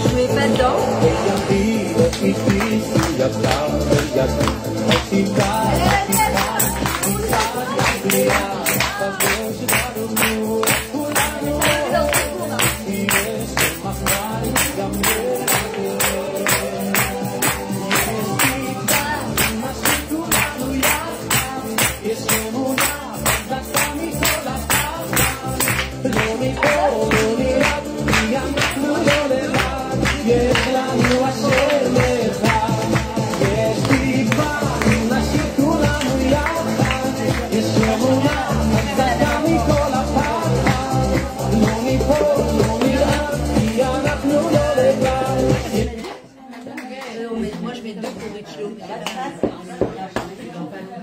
Je mets pas dedans.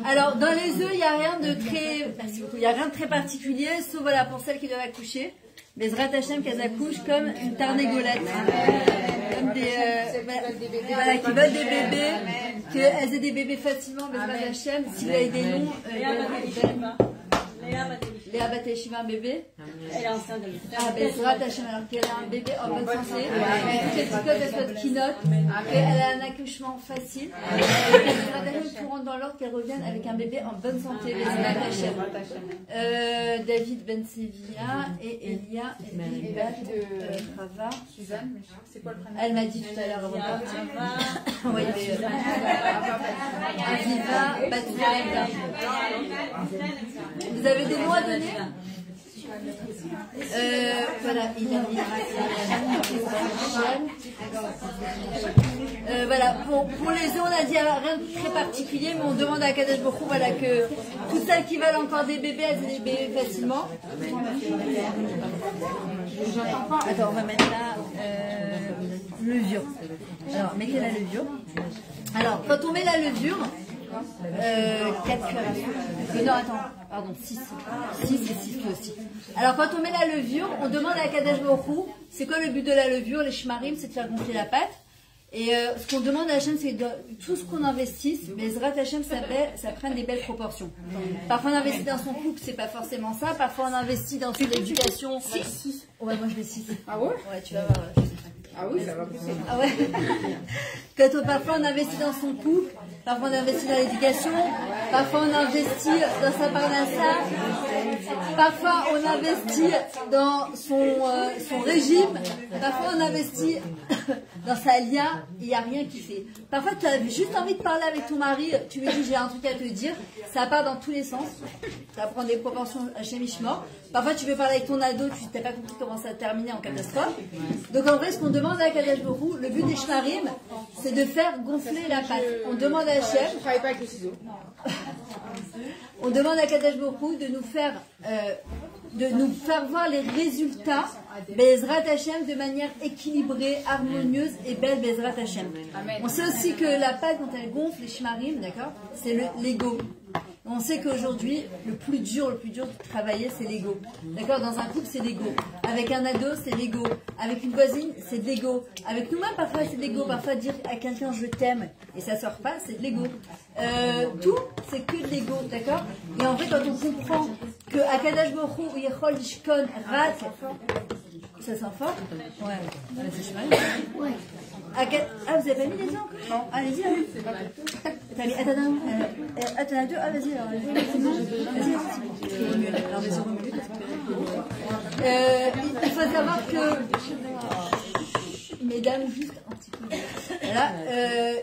Alors, dans les œufs, il n'y a rien de très, il y a rien de très particulier, sauf voilà, pour celles qui doivent accoucher. Bezrat Hachem, qu'elles accouchent comme une tarnégolette. Comme des, voilà, qui veulent des bébés, qu'elles aient des bébés facilement, Bezrat Hachem. Si vous avez des noms, Léa Bateshiva, un bébé. Elle est enceinte de Ah, Bezrat Hachem, alors qu'elle a un bébé en bonne santé. Toutes les psychotes, elles soient de keynote. Elle a un accouchement facile. Bezrat Hachem, tout rentre dans l'ordre, qu'elle revienne avec un bébé en bonne santé. Bezrat Hachem. David Ben Sevilla et Elia Rava. Suzanne, c'est quoi le prénom? Elle m'a dit tout à l'heure avant de partir. Oui, Aviva, Batouva. Vous avez des mots à donner? Voilà, voilà, pour les œufs, on a dit rien de très particulier, mais on demande à Kadesh Baruch Hu, voilà, que toutes celles qui veulent encore des bébés, elles aient des bébés facilement. Attends, on va mettre là levure. Alors, mettez la levure. Alors, quand on met la levure, 4 cuillères à soupe. Non, attends, pardon, 6. 6 et 6 aussi. Alors, quand on met la levure, on demande à Kadesh Baruch Hu, c'est quoi le but de la levure, les shmarim, c'est de faire gonfler la pâte. Et ce qu'on demande à Hachem, c'est de tout ce qu'on investisse, mais Bezrat Hachem, ça prenne des belles proportions. Parfois, on investit dans son couple, c'est pas forcément ça. Parfois, on investit dans son éducation. 6. Ouais, moi je mets 6. Ah ouais? Ouais, tu vas voir. Ah oui, ça va pousser. Ah ouais. Parfois on investit dans son couple, parfois on investit dans l'éducation, parfois on investit dans sa parnassa, parfois on investit dans son régime, parfois on investit dans sa lia, il n'y a rien qui fait. Parfois tu as juste envie de parler avec ton mari, tu lui dis j'ai un truc à te dire, ça part dans tous les sens, ça prend des proportions chemichement. Parfois tu veux parler avec ton ado, tu n'as pas compris comment ça a terminé en catastrophe. Donc en vrai ce qu'on demande à Kadesh Baruch Hu, le but des shmarim, c'est de faire gonfler la pâte. On demande à Hachem. Je ne travaille pas avec le ciseau. On demande à Kadesh Baruch Hu de nous faire voir les résultats Bezrat Hachem de manière équilibrée, harmonieuse et belle Bezrat Hachem. On sait aussi que la pâte quand elle gonfle, les shmarim, d'accord, c'est l'ego. On sait qu'aujourd'hui, le plus dur de travailler, c'est l'ego. D'accord? Dans un couple, c'est l'ego. Avec un ado, c'est l'ego. Avec une voisine, c'est de l'ego. Avec nous-mêmes, parfois, c'est de l'ego. Parfois, dire à quelqu'un je t'aime et ça sort pas, c'est de l'ego. Tout, c'est que de l'ego. D'accord? Et en fait, quand on comprend que Akadosh Baruch Hu, Yechol Ishkon, Rat, ça sent fort? Ouais. C'est chemin. Ouais. Ah, vous avez pas mis les ongles? Non. Allez-y, allez. T'as mis, attends, deux. Ah, vas-y, alors. Vas-y, il faut savoir que, mesdames, juste un petit peu. Voilà,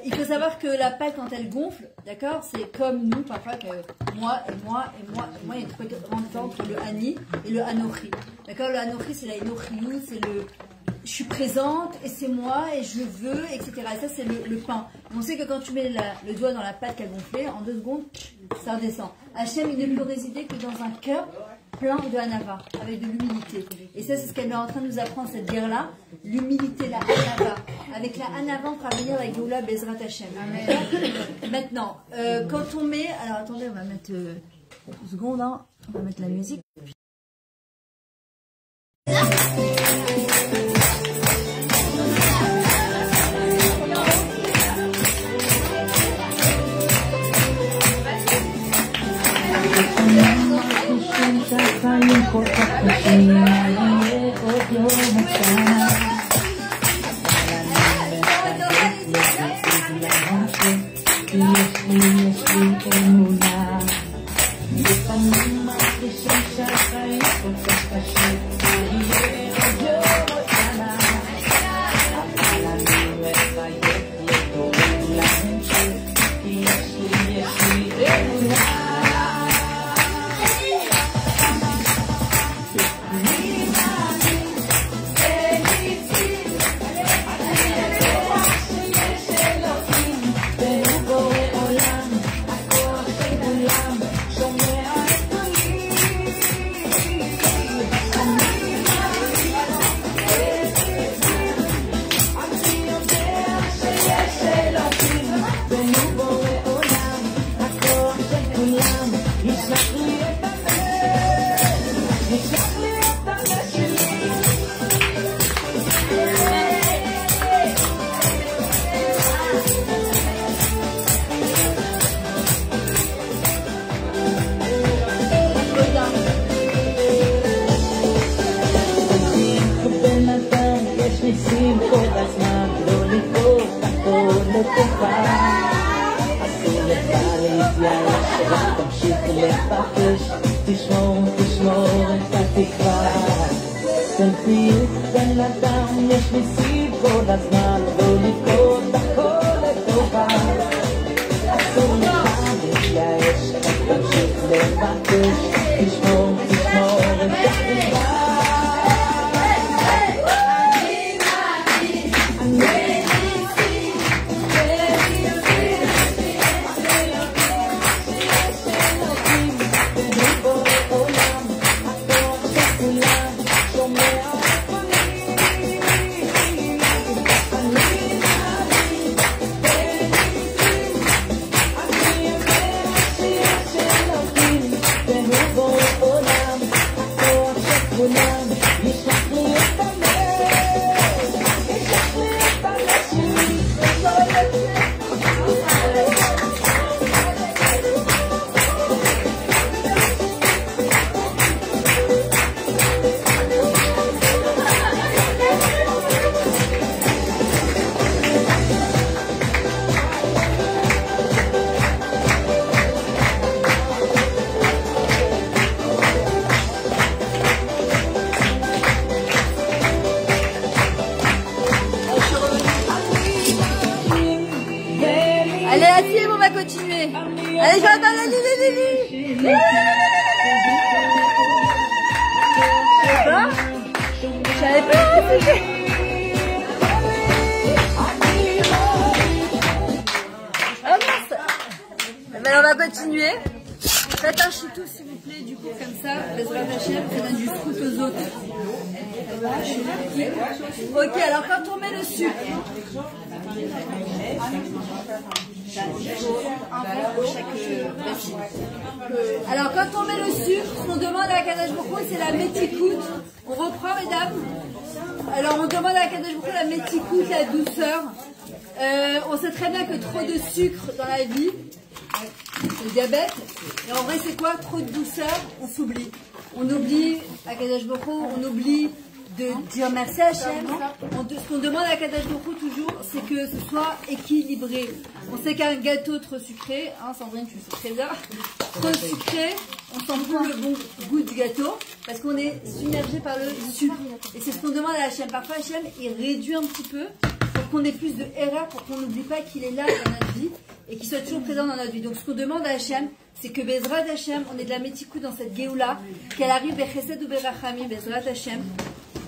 il faut savoir que la pâte, quand elle gonfle, d'accord, c'est comme nous, parfois, que moi, il y a une grande différence entre le Hani et le Anochi. D'accord, le Anochi, c'est la Enochiou, c'est le. Je suis présente et c'est moi et je veux, etc. Et ça, c'est le pain. On sait que quand tu mets le doigt dans la pâte qui a gonflé, en 2 secondes, ça redescend. Hachem, il ne peut résider que dans un cœur plein de hanava, avec de l'humilité. Et ça, c'est ce qu'elle est en train de nous apprendre, cette guerre-là. L'humilité, la hanava. Avec la hanava, on fera venir la Géoula Bezrat Hachem. Maintenant, quand on met... Alors, attendez, on va mettre... 2 secondes, hein. On va mettre la musique. ניסים כל הזמן, לא לקרות הכל לטובה. אסור לך להתייאש, רק תמשיך לפחש, תשמור את התקווה. תמשיך בן אדם, יש ניסים כל הזמן, לא לקרות הכל לטובה. אסור לך להתייאש, רק תמשיך לפחש, תשמור את התקווה. Allez, asseyez, on va continuer. Allez, je vais attendre la Lili. Je savais pas. Oh mince. Ben, on va continuer. Faites un chitou s'il vous plaît, du coup comme ça, Bezrat Hashem, ça donne du fruit aux autres. Ok, alors quand on met le sucre, un verre pour chaque bassine. Alors quand on met le sucre, ce qu'on demande à Kadosh Baruch Hu, c'est la métikout. On reprend mesdames. Alors on demande à Kadosh Baruch Hu la métikout, la douceur. On sait très bien que trop de sucre dans la vie, c'est le diabète. Et en vrai c'est quoi? Trop de douceur, on s'oublie. On oublie à Kadosh Baruch Hu, on oublie de dire merci à Hachem. Ce qu'on demande à Kadosh Baruch Hu toujours, c'est que ce soit équilibré. On sait qu'un gâteau trop sucré, hein, Sandrine, tu le sais très bien, trop sucré, on sent plus le bon goût du gâteau parce qu'on est submergé par le sucre. Et c'est ce qu'on demande à Hachem. Parfois Hachem, il réduit un petit peu pour qu'on ait plus de erreurs, pour qu'on n'oublie pas qu'il est là dans notre vie et qu'il soit toujours présent dans notre vie. Donc ce qu'on demande à Hachem, c'est que Bezrat Hachem, on est de la métikou dans cette Géoula, qu'elle arrive Bechesed ou Berachamim, Bezrat Hachem.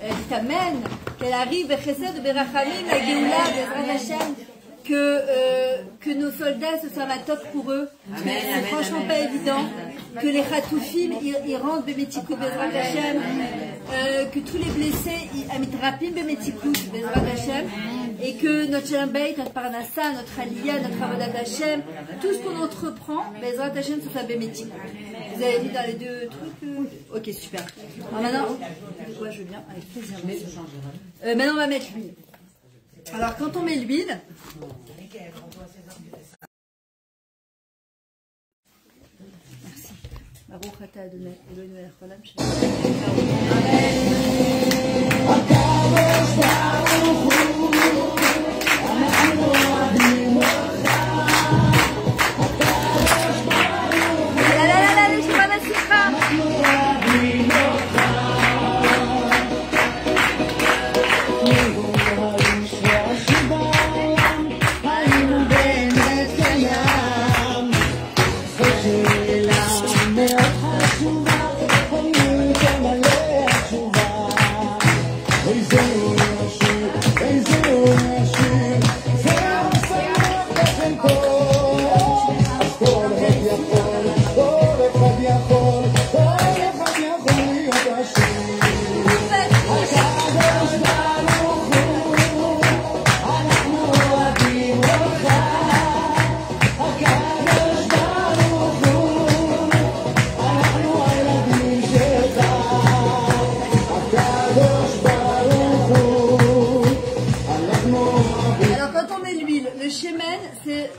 Dit Amen, qu'elle arrive Bechesed ou Berachamim, la Géoula, Bezrat Hachem, que nos soldats, ce soit ma top pour eux. C'est franchement pas évident. Que les Khatoufim, ils rentrent Bemétikou, Bezrat Hachem. Que tous les blessés, Amitrapim, Bemétikou, Bezrat Hachem. Et que notre Shalom Bayit, notre Parnassa, notre Aliyah, notre Avodat Hachem, tout ce qu'on entreprend, Bezrat Hachem, ce soit Bemétikou. Vous avez vu dans les deux trucs Ok, super. Alors maintenant, ouais, je veux bien, avec plaisir. Maintenant, on va mettre l'huile. Alors, quand on met l'huile, merci. Baruch atah Adonai Eloheinu melech haolam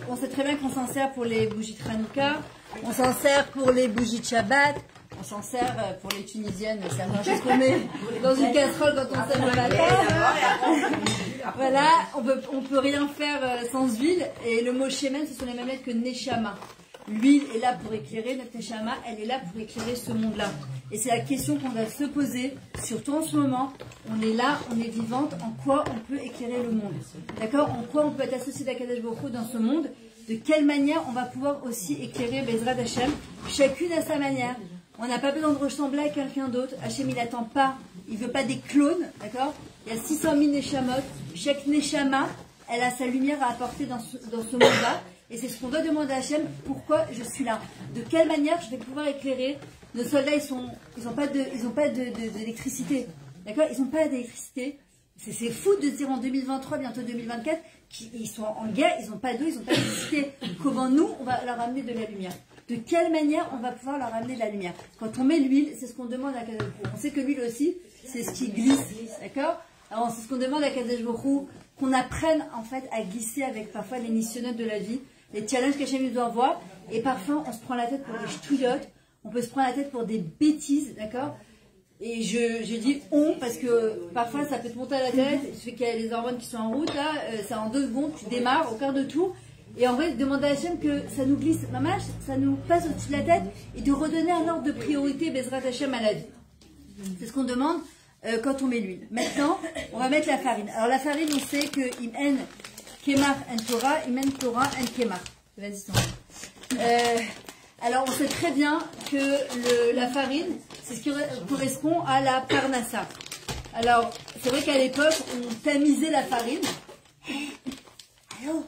on sait très bien qu'on s'en sert pour les bougies de Hanouka, on s'en sert pour les bougies de Shabbat, on s'en sert pour les Tunisiennes, c'est la chose qu'on met dans une casserole quand on sème le matin. Voilà, on peut rien faire sans huile. Et le mot shemen, ce sont les mêmes lettres que neshama. L'huile est là pour éclairer, notre neshama, elle est là pour éclairer ce monde-là. Et c'est la question qu'on va se poser, surtout en ce moment. On est là, on est vivante, en quoi on peut éclairer le monde. D'accord? En quoi on peut être associé d'Akadosh Baruch Hu dans ce monde? De quelle manière on va pouvoir aussi éclairer Bezrat Hashem, chacune à sa manière. On n'a pas besoin de ressembler à quelqu'un d'autre. Hachem, il n'attend pas, il veut pas des clones, d'accord? Il y a 600 000 neshamot. Chaque neshama, elle a sa lumière à apporter dans ce monde-là. Et c'est ce qu'on doit demander à Hachem, pourquoi je suis là? De quelle manière je vais pouvoir éclairer? Nos soldats, ils ont pas d'électricité. D'accord? Ils n'ont pas d'électricité. C'est fou de se dire en 2023, bientôt 2024, qu'ils sont en guerre, ils n'ont pas d'eau, ils n'ont pas d'électricité. Comment nous, on va leur amener de la lumière? De quelle manière on va pouvoir leur amener de la lumière? Quand on met l'huile, c'est ce qu'on demande à Kadosh Baruch Hu. On sait que l'huile aussi, c'est ce qui glisse. D'accord? Alors c'est ce qu'on demande à Kadosh Baruch Hu, qu'on apprenne en fait à glisser avec parfois les missionnautes de la vie, les challenges qu'Hachem nous envoie, et parfois on se prend la tête pour des ch'touillottes, on peut se prendre la tête pour des bêtises, d'accord? Et je dis on parce que parfois ça peut te monter à la tête, il suffit qu'il y a les hormones qui sont en route, là, ça en 2 secondes, tu démarres au quart de tour, et en vrai demander à Hachem que ça nous glisse, mamage, ça nous passe au-dessus de la tête, et de redonner un ordre de priorité, Bezrat Hachem à la vie. C'est ce qu'on demande quand on met l'huile. Maintenant, on va mettre la farine. Alors la farine, on sait que im en kemar en Torah, im en Torah en kemar. Vas-y, alors on sait très bien que la farine, c'est ce qui correspond à la parnassa. Alors, c'est vrai qu'à l'époque, on tamisait la farine. Allô?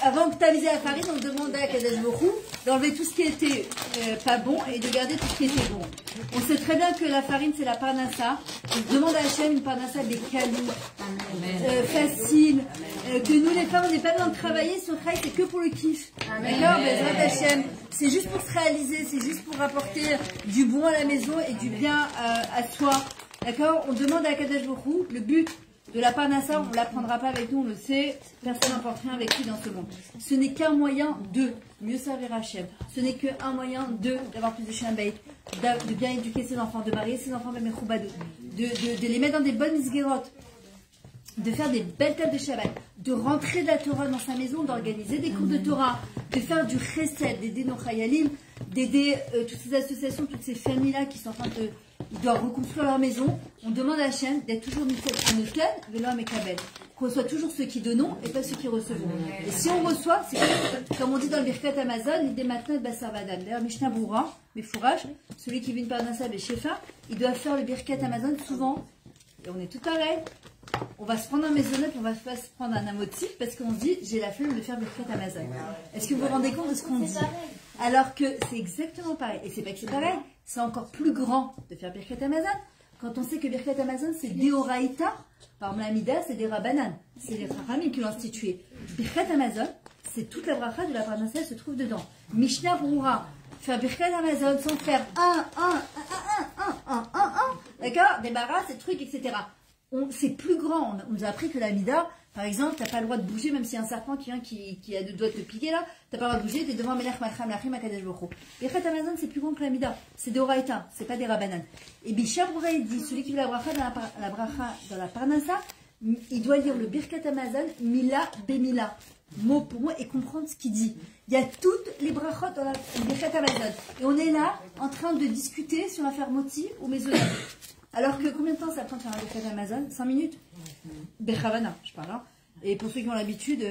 Avant de tamiser la farine, on demandait à Kadosh Baruch Hu d'enlever tout ce qui était pas bon et de garder tout ce qui était bon. On sait très bien que la farine, c'est la parnassa. On demande à Hachem une parnassa des calous, facile, que nous les femmes, on n'ait pas besoin de travailler, si on travaille, c'est que pour le kiff. D'accord? Bezrat Hachem, c'est juste pour se réaliser, c'est juste pour apporter du bon à la maison et du bien à soi. D'accord? On demande à Kadosh Baruch Hu, le but de la parnassa, on ne l'apprendra pas avec nous, on le sait, personne n'emporte rien avec lui dans ce monde. Ce n'est qu'un moyen de mieux servir Hachem. Ce n'est qu'un moyen d'avoir plus de chien bait, de bien éduquer ses enfants, de marier ses enfants, même de les mettre dans des bonnes isguerotes, de faire des belles tables de Shabbat, de rentrer de la Torah dans sa maison, d'organiser des cours de Torah, de faire du chesed, d'aider nos chayalim, d'aider toutes ces associations, toutes ces familles-là qui sont en train de... Ils doivent reconstruire leur maison. On demande à Hachem d'être toujours Nusken, Velom et Kabel. Qu'on soit toujours ceux qui donnons et pas ceux qui recevons. Et si on reçoit, c'est comme on dit dans le Birkat Amazon, l'idée maintenant de Bassar Vadam. D'ailleurs, Mishnah Boura, mes fourrages, celui qui vit une parnassa et Shefa, il doit faire le Birkat Amazon souvent. Et on est tout pareil. On va se prendre un maisonnette, on va pas se prendre un amotif parce qu'on se dit j'ai la flemme de faire Birkat Amazon. Est-ce que vous vous rendez compte de ce qu'on dit? Alors que c'est exactement pareil. Et c'est pas que c'est pareil, c'est encore plus grand de faire Birkat Amazon. Quand on sait que Birkat Amazon, c'est des Oraïta, par Mlamida, c'est des Rabanan. C'est les Chachamim qui l'ont institué. Birkat Amazon, c'est toute la bracha de la parnassa, elle se trouve dedans. Mishnah Brura, faire Birkat Amazon sans faire un, d'accord? Débarras, ces trucs, etc. C'est plus grand. On nous a appris que la Mida, par exemple, t'as pas le droit de bouger, même s'il y a un serpent qui vient qui a 2 doigts de te piquer là, t'as pas le droit de bouger, t'es devant Melech Malcham Lachim Akadosh Baruch Hu. Birkat Amazon, c'est plus grand que la Mida. C'est des Oraïta, c'est pas des Rabanan. Et Bishar Bouraï dit, celui qui veut la bracha dans la parnassa, il doit lire le Birkat Amazon, Mila Bemila, mot pour mot, et comprendre ce qu'il dit. Il y a toutes les brachot dans la Birkat Amazon. Et on est là, en train de discuter sur l'affaire Moti ou Maisonnette. Alors que combien de temps ça prend de faire un Birkat Amazon? 5 minutes? Bechavana, je parle. Hein. Et pour ceux qui ont l'habitude,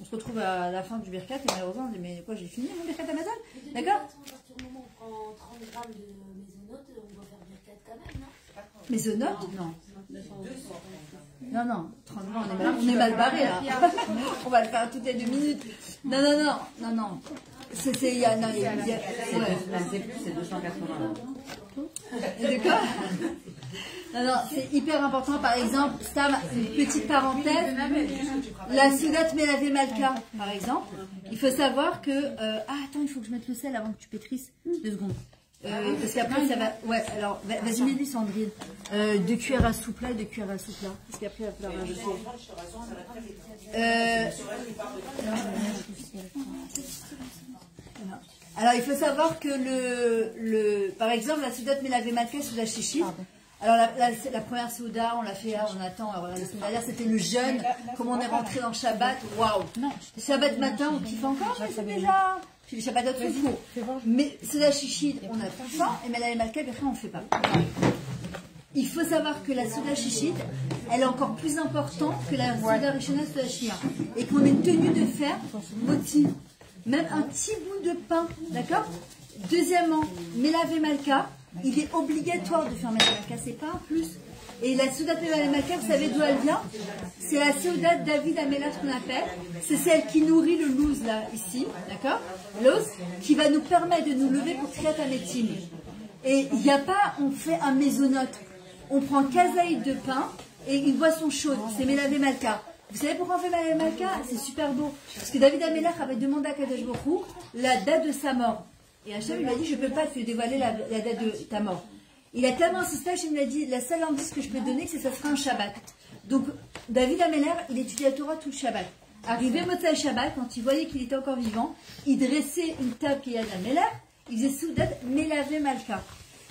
on se retrouve à la fin du Birkat et malheureusement on dit mais quoi, j'ai fini mon Birkat Amazon? D'accord? À partir du moment où on prend 30 grammes de maisonnote, on doit faire Birkat quand même, non? Maisonnote? Non. Non, 30 grammes, on est mal barré là. On va le faire toutes les 2 minutes. Non. C'est plus, c'est 280. Et de quoi? Non, c'est hyper important. Par exemple, Stam, une petite parenthèse, la Soudat Melavé Malka, par exemple, il faut savoir que... attends, il faut que je mette le sel avant que tu pétrisses. 2 secondes. Parce qu'après, ça va... Ouais, alors, vas-y, mets-lui, Sandrine. 2 cuillères à soupe là et 2 cuillères à soupe là. Parce qu'après, il va falloir rajouter... Alors, il faut savoir que par exemple, la Soudat Melavé Malka, Souda Shishit. Alors, la première Souda, on l'a fait, on attend. Alors, la semaine dernière, c'était le jeûne. Comment on est rentré dans Shabbat. Waouh! Shabbat matin, on kiffe encore, mais c'est déjà. Puis le Shabbat d'autres jours. Mais Souda Shishit, on a plus faim. Et Melavé Malka, après, on ne fait pas. Il faut savoir que la Souda Shishit, elle est encore plus importante que la Souda Rishona Souda Shnia. Et qu'on est tenu de faire moti. Même un petit bout de pain, d'accord? Deuxièmement, Melavé Malka, il est obligatoire de faire Melavé Malka, c'est pas un plus. Et la Souda Melavé Malka, vous savez d'où elle vient? C'est la Souda David Amélar qu'on appelle. C'est celle qui nourrit le louz là, ici, d'accord? L'os, qui va nous permettre de nous lever pour Kriyat HaMetim. Et il n'y a pas, on fait un mésonote. On prend kazaïd de pain et une boisson chaude, c'est Melavé Malka. Vous savez pourquoi on fait Melavé Malka? C'est super beau. Parce que David Amélar avait demandé à Kadosh Baruch Hu la date de sa mort. Et Hachem lui a dit, je ne peux pas te dévoiler la date de ta mort. Il a tellement insisté, Hachem lui a dit, la seule indice que je peux te donner, c'est que ça sera un Shabbat. Donc, David Amélar, il étudiait la Torah tout le Shabbat. Arrivé Motzai Shabbat, quand il voyait qu'il était encore vivant, il dressait une table qui est à Amélar, il faisait Soudat Melavé Malka.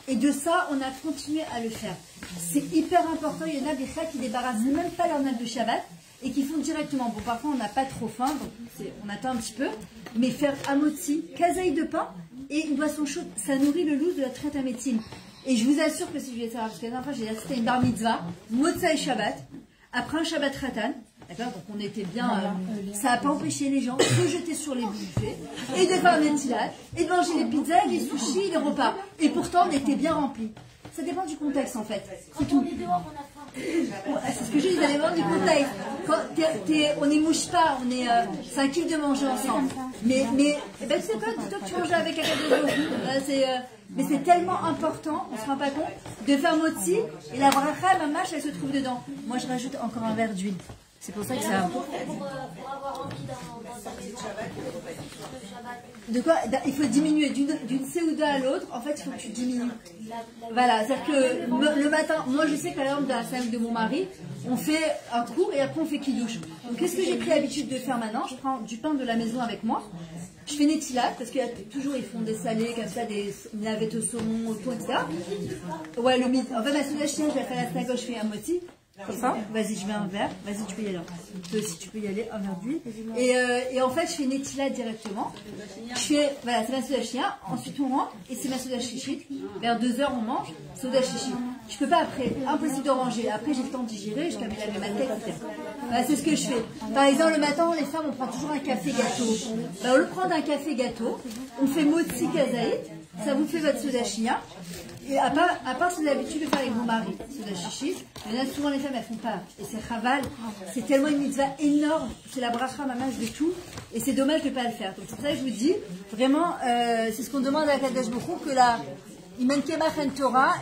Et de ça, on a continué à le faire. C'est hyper important. Il y en a des fois qui débarrassent même pas leur nappe de Shabbat et qui font directement. Bon, parfois, on n'a pas trop faim, donc on attend un petit peu. Mais faire amoti, kazaï de pain et une boisson chaude, ça nourrit le loup de la traite à médecine. Et je vous assure que si je vais savoir, parce que la dernière fois, j'ai assisté à une bar mitzvah, Motzai Shabbat, après un Shabbat Ratan. D'accord, donc on était bien. Ça n'a pas empêché les gens de se jeter sur les buffets et de faire des tilades et de manger les pizzas, les sushis, les repas. Et pourtant, on était bien remplis. Ça dépend du contexte en fait. Quand on est dehors, on a faim. C'est ce que je dis, ça dépend du contexte. Quand on est mouche pas, c'est un kiff de manger ensemble. Mais ben, tu sais quoi, dis-toi que tu manges avec un cadeau. Mais c'est tellement important, on ne se rend pas compte, de faire moti et la bracha, ma mâche, elle se trouve dedans. Moi, je rajoute encore un verre d'huile. C'est pour ça que ça. Pour avoir envie d'un Shabbat. De quoi? Il faut diminuer d'une séouda à l'autre. En fait, il faut que tu diminues. Voilà, c'est-à-dire que le matin, moi je sais qu'à l'exemple de la salle de mon mari, on fait un cours et après on fait kidouche. Donc qu'est-ce que j'ai pris l'habitude de faire maintenant? Je prends du pain de la maison avec moi. Je fais netilat parce qu'il y a toujours, ils font des salés comme ça, des navettes au saumon, au thon, etc. Ouais, le mythe. En fait, ma souda chien, je la fais à la gauche, je fais un moti. Comme ça, vas-y, je mets un verre, vas-y, tu peux y aller. Toi aussi, tu peux y aller, un verre d'huile. Et en fait, je fais une étila directement. Je fais, voilà, c'est ma soda chien, ensuite on rentre, et c'est ma soda chichit. Vers 2h, on mange, soda chichit. Je peux pas après, impossible de ranger. Après, j'ai le temps de digérer, jusqu'à mettre ma tête, etc. Voilà, c'est ce que je fais. Par exemple, le matin, les femmes, on prend toujours un café gâteau. Ben, au lieu de prendre un café gâteau, on fait motzi kazaït, ça vous fait votre soda chien. Et à part si vous avez l'habitude de faire avec vos maris, c'est la chichi, mais là souvent les femmes elles font pas. Et c'est chaval, c'est tellement une mitzvah énorme, c'est la bracha mamash de tout, et c'est dommage de ne pas le faire. Donc c'est pour ça que je vous dis, vraiment, c'est ce qu'on demande à Kadosh Baruch Hu, que la Iman Kemach en Torah.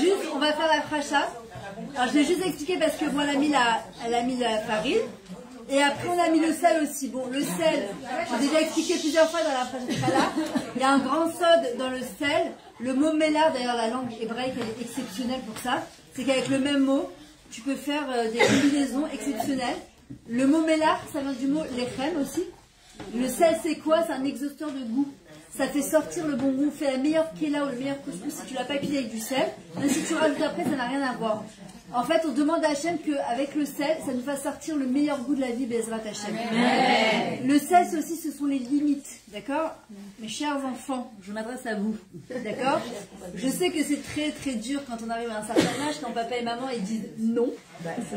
juste, on va faire la fracha. Alors je vais juste expliquer parce que moi elle a mis la farine. Et après on a mis le sel aussi. Bon, le sel, j'ai déjà expliqué plusieurs fois dans la fracha. Il y a un grand sod dans le sel. Le mot mélar, d'ailleurs la langue hébraïque elle est exceptionnelle pour ça. C'est qu'avec le même mot, tu peux faire des combinaisons exceptionnelles. Le mot mélar, ça vient du mot lechem aussi. Le sel c'est quoi? C'est un exhausteur de goût. Ça fait sortir le bon goût. Fais la meilleure kéla ou le meilleur couscous si tu l'as pas cuit avec du sel. Même si tu rajoutes après, ça n'a rien à voir. En fait, on demande à Hachem qu'avec le sel, ça nous fasse sortir le meilleur goût de la vie, Bezrat Hachem. Le sel, aussi, ce sont les limites. D'accord? Mes chers enfants, je m'adresse à vous. D'accord? Je sais que c'est très très dur quand on arrive à un certain âge, quand papa et maman ils disent non.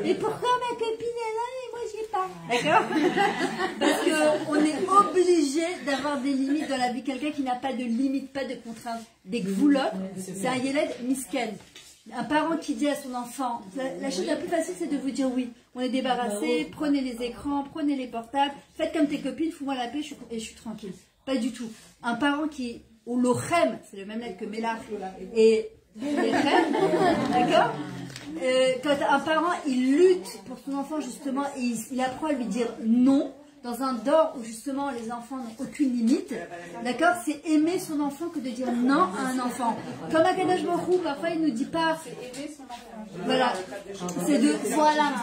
Et pourquoi ma copine est là et moi j'y ai pas? D'accord? Parce qu'on est obligé d'avoir des limites dans la vie. Quelqu'un qui n'a pas de limites, pas de contraintes, des gvoulottes, c'est un yeled misken. Un parent qui dit à son enfant, la chose la plus facile c'est de vous dire oui, on est débarrassé, prenez les écrans, prenez les portables, faites comme tes copines, fous-moi la paix et je suis tranquille. Pas du tout. Un parent qui, ou l'ochem, c'est le même lettre que Mélar, et l'ochem, d'accord? Quand un parent il lutte pour son enfant justement et il apprend à lui dire non, dans un dehors où justement les enfants n'ont aucune limite, d'accord, c'est aimer son enfant que de dire non à un enfant. Comme à Kadosh Baruch Hu, parfois il ne nous dit pas. Voilà, c'est de voilà,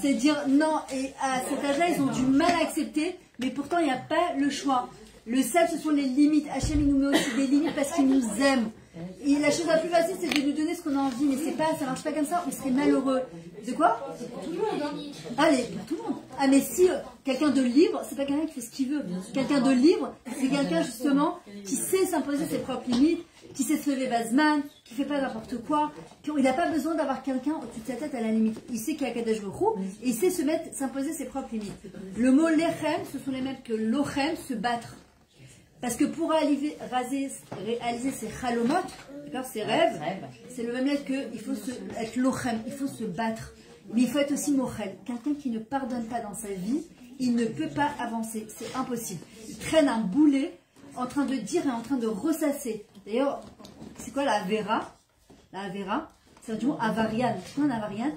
c'est dire non. Et à cet âge-là, ils ont du mal à accepter, mais pourtant il n'y a pas le choix. Le sel, ce sont les limites. Hachem, il nous met aussi des limites parce qu'il nous aime. Et la chose la plus facile, c'est de nous donner ce qu'on a envie, mais c'est pas, ça marche pas comme ça, on serait malheureux. De quoi? Pour tout le monde. Allez, pour tout le monde. Ah, mais si quelqu'un de libre, c'est pas quelqu'un qui fait ce qu'il veut. Quelqu'un de libre, c'est quelqu'un justement qui sait s'imposer ses propres limites, qui sait se lever basman, qui fait pas n'importe quoi. Il n'a pas besoin d'avoir quelqu'un au-dessus de sa tête à la limite. Il sait qu'il y a Kadosh Baruch Hu et il sait s'imposer ses propres limites. Le mot lechem, ce sont les mêmes que lochem, se battre. Parce que pour réaliser ses chalomot, ses rêves, c'est le même lettre que il faut être lochem, il faut se battre. Mais il faut être aussi mochel. Quelqu'un qui ne pardonne pas dans sa vie, il ne peut pas avancer. C'est impossible. Il traîne un boulet en train de dire et en train de ressasser. D'ailleurs, c'est quoi la Avera? La Avera, c'est du mot avarian. C'est quoi un avarian?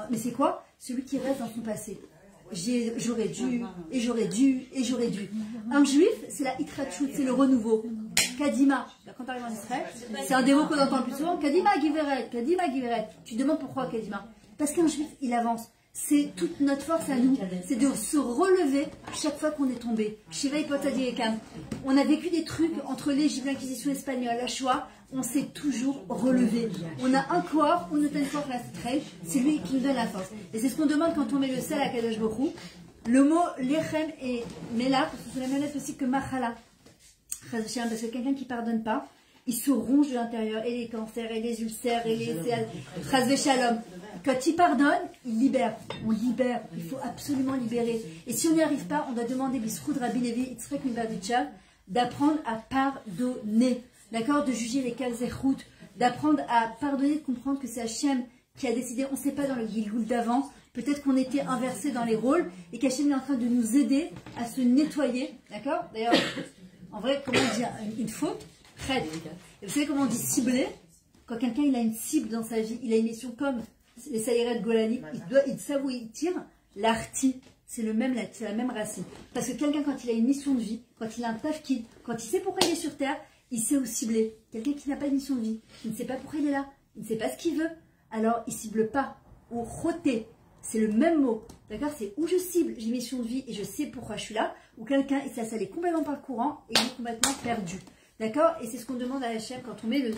Mais c'est quoi? Celui qui reste dans son passé. J'aurais dû, et j'aurais dû, et j'aurais dû. Un juif, c'est la hitratchut, c'est le renouveau. Kadima, quand tu arrives en Israël, c'est un des mots qu'on entend le plus souvent. Kadima Giveret, Kadima Giveret. Tu demandes pourquoi Kadima? Parce qu'un juif, il avance. C'est toute notre force à nous. C'est de se relever chaque fois qu'on est tombé. Shiva Ipotadi Ekam. On a vécu des trucs entre l'Égypte, l'Inquisition espagnole, la Shoah. On s'est toujours relevé. On a un corps, on a une force, la strength. C'est lui qui nous donne la force. Et c'est ce qu'on demande quand on met le sel à Kadosh Baruch Hu. Le mot lechem et mélar, c'est la même lettre aussi que machala. Parce que quelqu'un qui ne pardonne pas, il se ronge de l'intérieur, et les cancers, et les ulcères, et les chas shalom. Quand il pardonne, il libère. On libère. Il faut absolument libérer. Et si on n'y arrive pas, on doit demander Bisroud Rabbi Levi Yitzchak Mibavitchav d'apprendre à pardonner. D'accord? De juger les cas zéchout, d'apprendre à pardonner, de comprendre que c'est Hachem qui a décidé. On ne sait pas dans le Gilgoul d'avant. Peut-être qu'on était inversé dans les rôles et qu'Hachem est en train de nous aider à se nettoyer. D'accord? D'ailleurs, en vrai, comment on dit une faute? Red. Et vous savez comment on dit cibler? Quand quelqu'un il a une cible dans sa vie, il a une mission comme les Saïrets de Golani, il sait où il tire, l'arti, c'est la même racine. Parce que quelqu'un, quand il a une mission de vie, quand il a un tafkid, quand il sait pourquoi il est sur terre, il sait où cibler. Quelqu'un qui n'a pas de mission de vie, qui ne sait pas pourquoi il est là, il ne sait pas ce qu'il veut, alors il ne cible pas. Ou roté, c'est le même mot. D'accord? C'est où je cible, j'ai une mission de vie et je sais pourquoi je suis là, ou quelqu'un, il s'est allé complètement par le courant et il est complètement perdu. D'accord? Et c'est ce qu'on demande à Hachem quand on met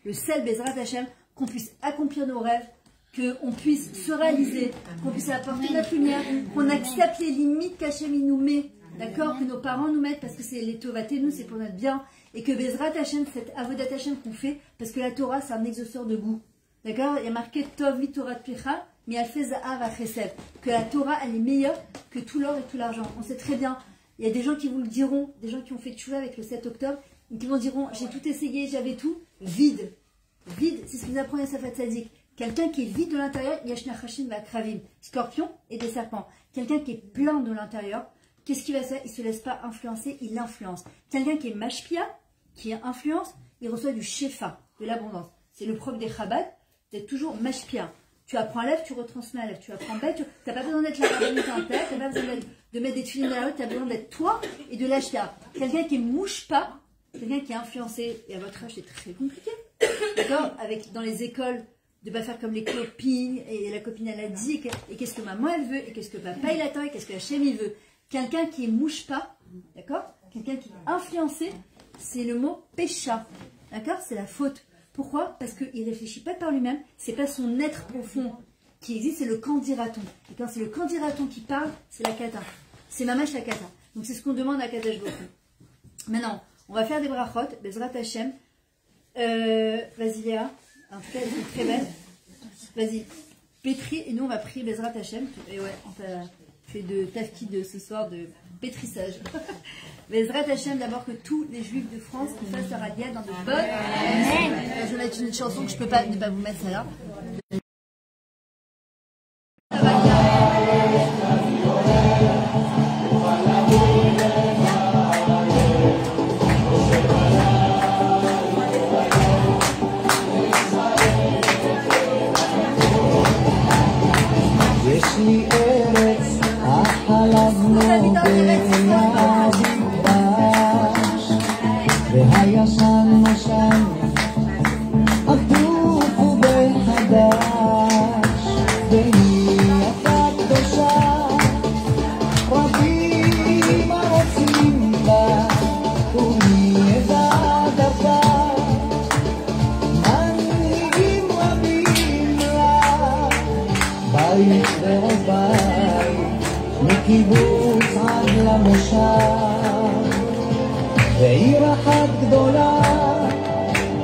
le sel Bezrat Hachem, qu'on puisse accomplir nos rêves, qu'on puisse se réaliser, qu'on puisse apporter notre lumière, qu'on accepte les limites qu'Hachem nous met, d'accord, que nos parents nous mettent, parce que c'est les Tovaté, nous, c'est pour notre bien, et que Bezrat Hachem, cette Avodat Hachem qu'on fait, parce que la Torah, c'est un exhausteur de goût, d'accord? Il y a marqué Tov li Torah Picha, mais elle fait Za'av Achesed, que la Torah, elle est meilleure que tout l'or et tout l'argent. On sait très bien, il y a des gens qui vous le diront, des gens qui ont fait tchouva avec le 7 octobre, et qui vous diront, j'ai tout essayé, j'avais tout, vide. Vide, c'est ce que nous apprend Yosafat Tzadik. Quelqu'un qui est vide de l'intérieur, Yashna Hashim va Kravim, scorpion et des serpents. Quelqu'un qui est plein de l'intérieur, qu'est-ce qu'il va faire? Il ne se laisse pas influencer, il l'influence. Quelqu'un qui est mashpia, qui influence, il reçoit du shefa, de l'abondance. C'est le propre des Chabad, d'être toujours mashpia. Tu apprends à lèvres, tu retransmets à lèvres. Tu apprends bête, tu n'as pas besoin d'être la rabbinite en tête, tu n'as pas besoin de mettre des films dans la rue, tu as besoin d'être toi et de l'ashka. Quelqu'un qui ne mouche pas, quelqu'un qui est influencé, et à votre âge c'est très compliqué, d'accord, avec dans les écoles, de ne pas faire comme les copines, et la copine elle a dit, et qu'est-ce que maman elle veut, et qu'est-ce que papa il attend, et qu'est-ce que Hachem il veut. Quelqu'un qui ne mouche pas, d'accord, quelqu'un qui est influencé, c'est le mot pécha, d'accord, c'est la faute. Pourquoi? Parce qu'il ne réfléchit pas par lui-même, c'est pas son être profond qui existe, c'est le candidaton. Et quand c'est le candidaton qui parle, c'est la kata. C'est mamash la kata. Donc c'est ce qu'on demande à Kadosh Baruch Hu. Maintenant, on va faire des brachot, Bezrat Hashem. Vas-y Léa, en tout cas elle est très belle. Vas-y, pétris, et nous on va prier Bezrat Hashem. Et ouais, on t'a fait de tafki de ce soir de pétrissage. Bezrat Hashem, d'abord que tous les juifs de France qui fassent leur aliyah dans de bonnes. Je vais mettre une chanson que je ne peux pas ne pas vous mettre celle-là. מקיבוץ עד למושב ועיר אחת גדולה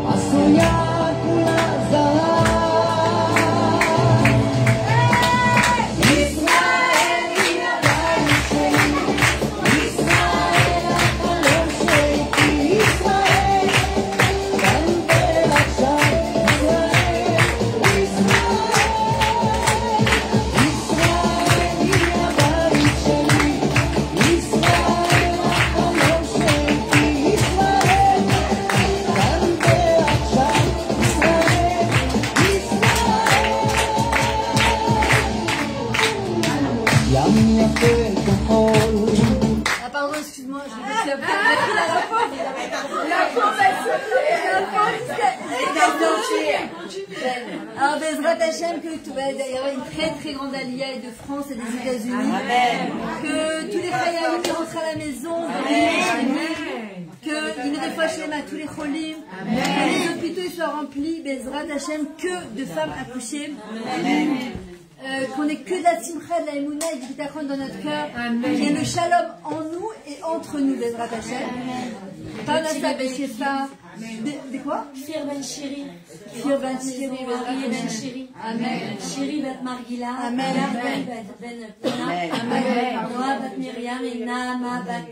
עשויה כולה זהב ישראל היא הבית שלי ישראל החלום שלי ישראל כאן ועכשיו Excuse-moi, je vais alors, Bezrat Hashem, que il va y avoir une très très grande aliyah de France et des États-Unis. Que tous les Chayim qui rentrent à la maison, que il ne fois à tous les Cholim, que les hôpitaux soient remplis, Bezrat Hashem, que de femmes accouchées. Qu'on n'ait que de la simcha, de la émouna et du bitachon dans notre cœur, qu'il y ait le shalom en nous et entre nous, Bezrat Hashem. Parnassa Beshefa, de quoi? Fir ben Shiri. Fir ben Shiri, Marie ben Shiri. Amen. Shiri bat Margila. Amen. Ben Pina. Amen. Noah bat Myriam et Naama bat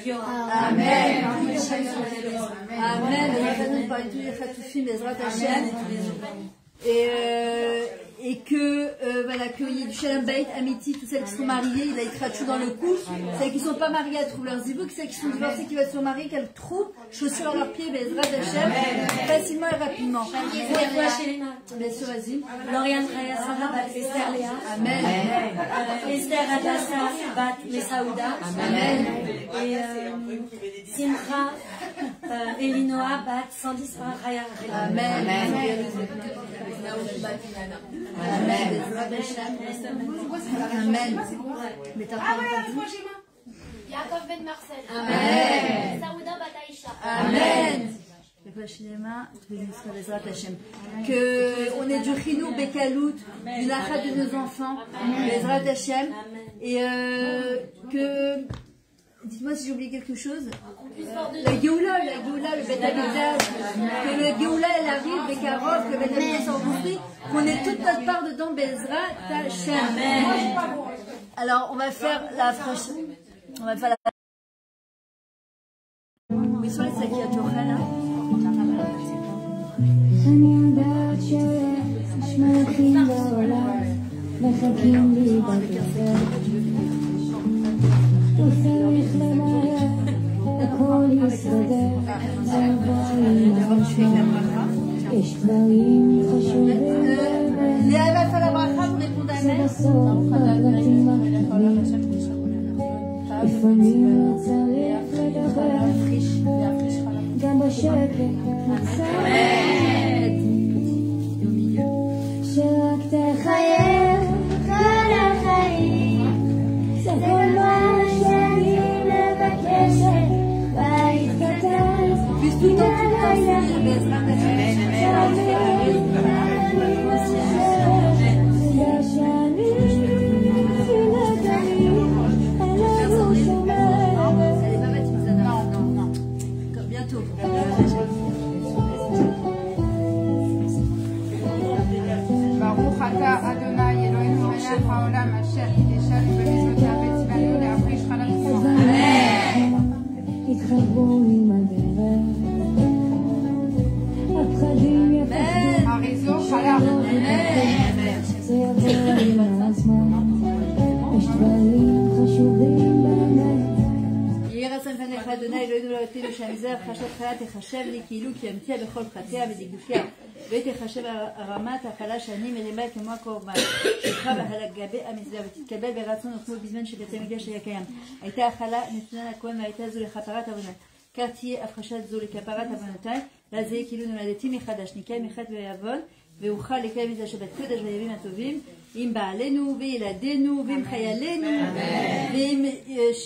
Liora. Amen. Amen. Amen. Par tous les Khatoufim, Bezrat Hashem. Et que voilà, qu'il y ait du Shalom Bayit, Amiti, toutes celles qui sont mariées, il a écrit tout dans le cou, celles qui ne sont pas mariées, elles trouvent leur zibouk, celles qui sont divorcées, qui veulent se marier, qu'elles trouvent chaussures à leurs pieds, Bezrat Hashem, facilement et rapidement. Bien sûr, vas-y. Lauriane Raya Sarah bat Esther Léa. Amen. Esther Adassa bat Mesaouda. Amen. Et Simcha Elinoa bat Sandis Raya. Amen. Amen. Amen. Mais t'as pas entendu? Yaakov ben Marcel. Amen. Saouda Bataïcha. Amen. Que on ait du chinou bekalout, du nachat de nos enfants, Bezrat Hashem, et que, dites-moi si j'ai oublié quelque chose, la Géoula, le Bet Hamikdash, que le Géoula elle arrive, Bekarov, que le Bet Hamikdash soit construit, qu'on ait toute notre part dedans, Bezrat Hashem. Alors on va faire la prochaine, on va faire la. Oui, sur les sacs à Torah là. אני יודעת שיש מלאכים בעולם מחכים לי בקפה וצריך למהר הכל יסתדר, יש דברים חשובים באמת, Léa va faire la bracha, vous répondez à Amen. בסוף הפרטים הקטנים, לפעמים לא צריך לדבר, גם בשקט שרק תחייך כל החיים, זה כל מה שאני מבקשת, בית קטן, פינה לילה, תדע שאני לתמיד, עלינו שומר. Bientôt. ברוך אתה אדוני אלוהינו מלך העולם אשר קידשנו במצוותיו וציוונו להפריש חלב ושמחה. התחברו עם הדרך, הפחדים יפחדו, אריזו חלב. זה יבוא עם הזמן, יש דברים חשובים באמת. יהי רצון לפניך אדוני אלוהינו לאלוהינו שהמזרע חשת חיה תחשב לי כאילו כי אמתיה בכל חטאיה ודקדוקיה ותחשב הרמת החלה שאני מרימה כמו הקורבן שלך על גבי המזבח ותתקבל ברצון וכמו בזמן שבית המקדש היה קיים. הייתה החלה נתונה לכהן והייתה זו לכפרת עוונותיי, כך תהיה הפחשת זו לכפרת עוונותיי, ואז יהיה כאילו נולדתי מחדש, נקיים מחטא ועוון ואוכל לקיים את השבת קודש בימים הטובים עם בעלינו וילדינו ועם חיילינו ועם